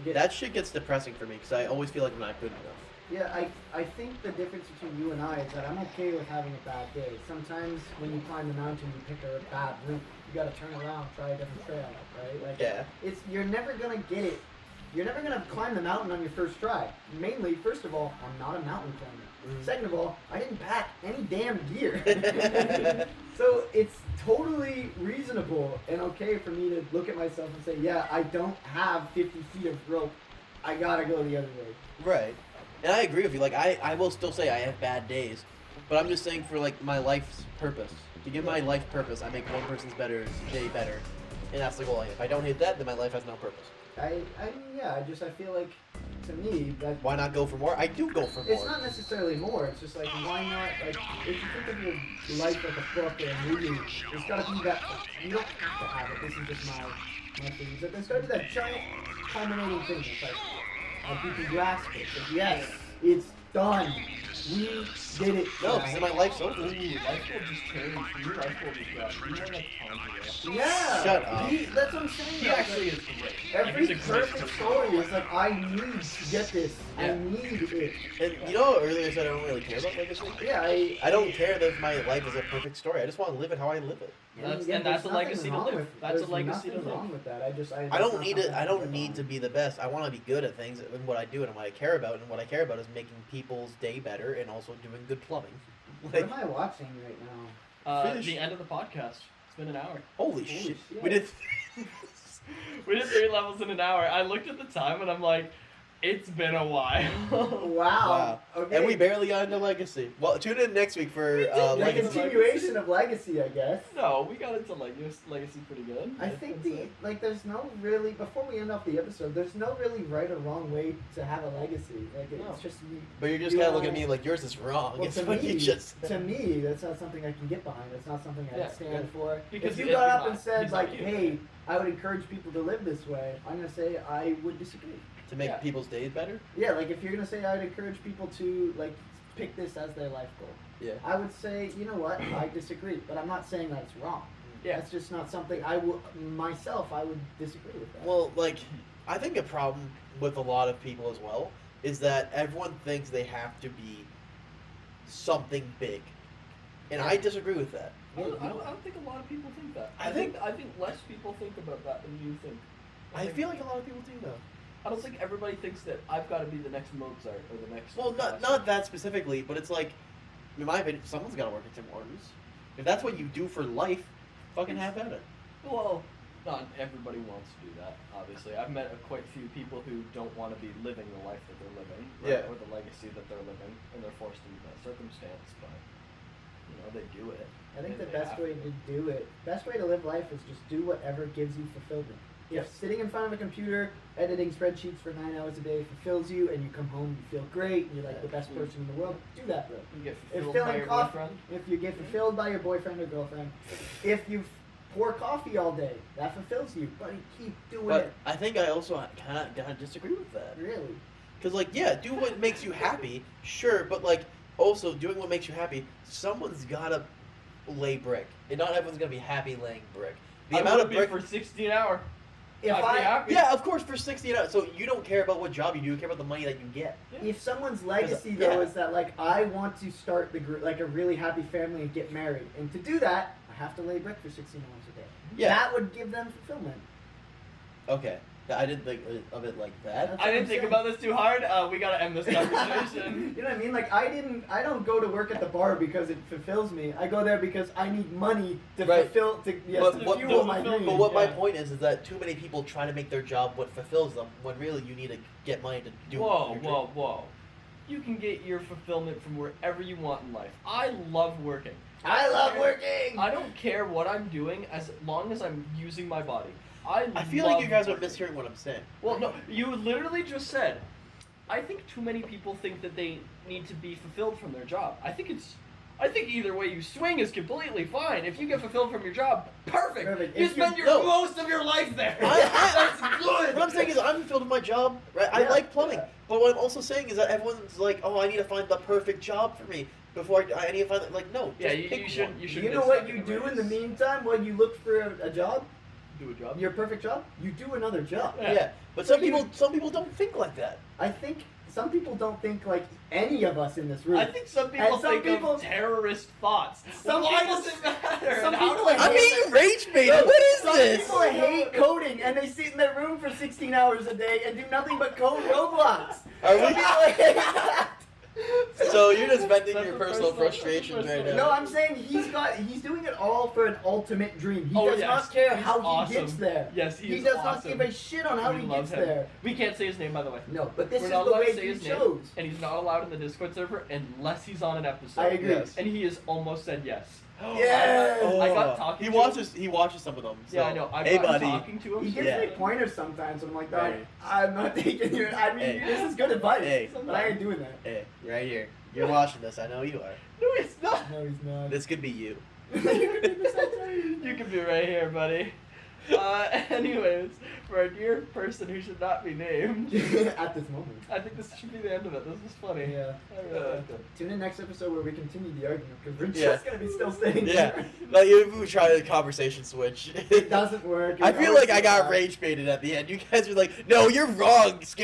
Get That shit gets depressing for me, because I always feel like I'm not good enough. Yeah, I think the difference between you and I is that I'm okay with having a bad day. Sometimes when you climb the mountain, you pick a bad route. You gotta turn around, try a different trail, right? Like, Yeah. you're never gonna get it. You're never gonna climb the mountain on your first try. Mainly, first of all, I'm not a mountain climber. Second of all, I didn't pack any damn gear. So it's totally reasonable and okay for me to look at myself and say, yeah, I don't have 50 feet of rope. I gotta go the other way. Right. And I agree with you. Like, I will still say I have bad days, but I'm just saying for like my life's purpose. To give my life purpose, I make one person's day better, and that's the goal. If I don't hit that, then my life has no purpose. I feel like, to me, that Why not go for more? I do go for more. it's not necessarily more. It's just like, why not? Like, if you think of your life like a book or a movie, there's gotta be that. You don't have to have it. This is just my thing. But there's gotta be that giant culminating thing. It's like you can grasp it. Like, yes, it's done. We did it. No, because my life's over. Ooh, life will just change. Your life will be better. You know that Tanjiro? Yeah. Shut up. That's what I'm saying. He Like, actually is great. every He's a great perfect person. story is like, I need to get this. I Yeah. need it. And you know earlier I said I don't really care about legacy? Yeah, I don't care that my life is a perfect story. I just want to live it how I live it. That's- yeah, and that's there's a legacy nothing to wrong live. with- That's a there's legacy to nothing live. wrong with that. I I that's don't not need something it. I don't get need on. to be the best. I want to be good at things and what I do and what I care about. And what I care about is making people's day better and also doing good plumbing. What Like, am I watching right now? Finish. The end of the podcast. It's been an hour. holy shit. shit. We did. We did 3 levels in an hour. I looked at the time and I'm like, it's been a while. Wow. Wow. Okay. And we barely got into legacy. Well, tune in next week for the legacy. continuation of Legacy, I guess. No, we got into legacy pretty good. I think there's no really, before we end off the episode, there's no really right or wrong way to have a legacy. Like, it's No. just you. But you're just you kind of know, looking at me like yours is wrong. Well, It's to what you me, just. to me, that's not something I can get behind. It's not something I Yeah, stand yeah. for. Because if you if got you're up not, and said he's not like, you. "Hey, I would encourage people to live this way," I'm gonna say I would disagree. To make Yeah. people's days better? Yeah, like if you're gonna say I'd encourage people to like pick this as their life goal, Yeah. I would say, you know what, I disagree, but I'm not saying that it's wrong. Yeah. That's just not something I would disagree with that. Well, like, I think a problem with a lot of people as well is that everyone thinks they have to be something big. And I disagree with that. I don't think a lot of people think that. I I think less people think about that than you think. I feel like a lot of people do though. I don't think everybody thinks that I've got to be the next Mozart or the next. Well, not that specifically, but it's like, in my opinion, someone's got to work at Tim Hortons. If that's what you do for life, fucking have at it. Well, not everybody wants to do that. Obviously, I've met quite a few people who don't want to be living the life that they're living, right? Yeah. Or the legacy that they're living, and they're forced into that circumstance. But you know, they do it. I think the They best have way to do it, best way to live life is just do whatever gives you fulfillment. Yes. If sitting in front of a computer, editing spreadsheets for 9 hours a day fulfills you, and you come home, you feel great, and you're like the best person in the world, do that, bro. You get If fulfilled by filling your coffee, boyfriend. if you get fulfilled by your boyfriend or girlfriend, if you pour coffee all day. That fulfills you, buddy. Keep doing But it. I think I also kind of gotta disagree with that. Really. Because, like, yeah, do what makes you happy, sure, but, like, also doing what makes you happy, someone's gotta lay brick. And not everyone's gonna be happy laying brick. The amount of brick. for 16 hour. If I'd be I happy. Yeah, of course, for 60 hours. So you don't care about what job you do, you care about the money that you get. if someone's legacy though yeah. is that like I want to start like a really happy family and get married, and to do that I have to lay brick for 16 hours a day. Yeah. That would give them fulfillment. Okay. I didn't think of it like that. That's I what didn't I'm think saying. about this too hard. We gotta end this conversation. You know what I mean? Like I don't go to work at the bar because it fulfills me. I go there because I need money to Right. fulfill to But fuel my dream. But what my Yeah. point is that too many people try to make their job what fulfills them, when really you need to get money to do Whoa, your dream. whoa. You can get your fulfillment from wherever you want in life. I love working. I love working. I don't care what I'm doing as long as I'm using my body. I feel like you guys are working. mishearing what I'm saying. Well, no, you literally just said, I think too many people think that they need to be fulfilled from their job. I think either way you swing is completely fine. If you get fulfilled from your job, perfect. Perfect. You If you spend your don't- most of your life there. That's good. What I'm saying is I'm fulfilled with my job, right? I Yeah, like plumbing. yeah. But what I'm also saying is that everyone's like, oh, I need to find the perfect job for me before I need to find it. Like, no, Yeah, just pick one. you should. You know what you do in the meantime when you look for a job? Do a job. Your perfect job? You do another job. Yeah, but some people don't think like that. I think some people don't think like any of us in this room. I think some people And some think people- of terrorist thoughts. Some Why people- does it matter? some And how people do I hate I'm it. being rage baited. What is Some this? people hate coding and they sit in their room for 16 hours a day and do nothing but code Roblox. Are Some we- people hate that. So you're just venting That's your a personal personal- frustrations right now. No, I'm saying he's doing it all for an ultimate dream. He Oh, does yes. not care He's how he awesome. gets there. Yes, He is does awesome. not give a shit on how We he love gets him. there. We can't say his name, by the way. No, but this We're is not the allowed way to say he his name, chose. and he's not allowed in the Discord server unless he's on an episode. I agree. Yes. And he has almost said yes. Yes! I got talking. He to watches some of them. So. Yeah, I know. I've Hey, gotten buddy. talking to him. He gives Yeah. me pointers sometimes. I'm like, "Dog, Right. I'm not taking your. I mean, Hey. this is good advice, Hey. but I ain't doing that. Hey, right here. You're watching this. I know you are. No, it's not. No, he's not. This could be you. You can do this outside. You could be right here, buddy. Anyways, for a dear person who should not be named, At this moment. I think this should be the end of it. This was funny. Yeah. I really liked it. Tune in next episode where we continue the argument because we're Yeah. just gonna be still sitting Yeah. here. Like if we try the conversation switch. It doesn't work. I It feel always like I goes got back. rage baited at the end. You guys were like, "No, you're wrong,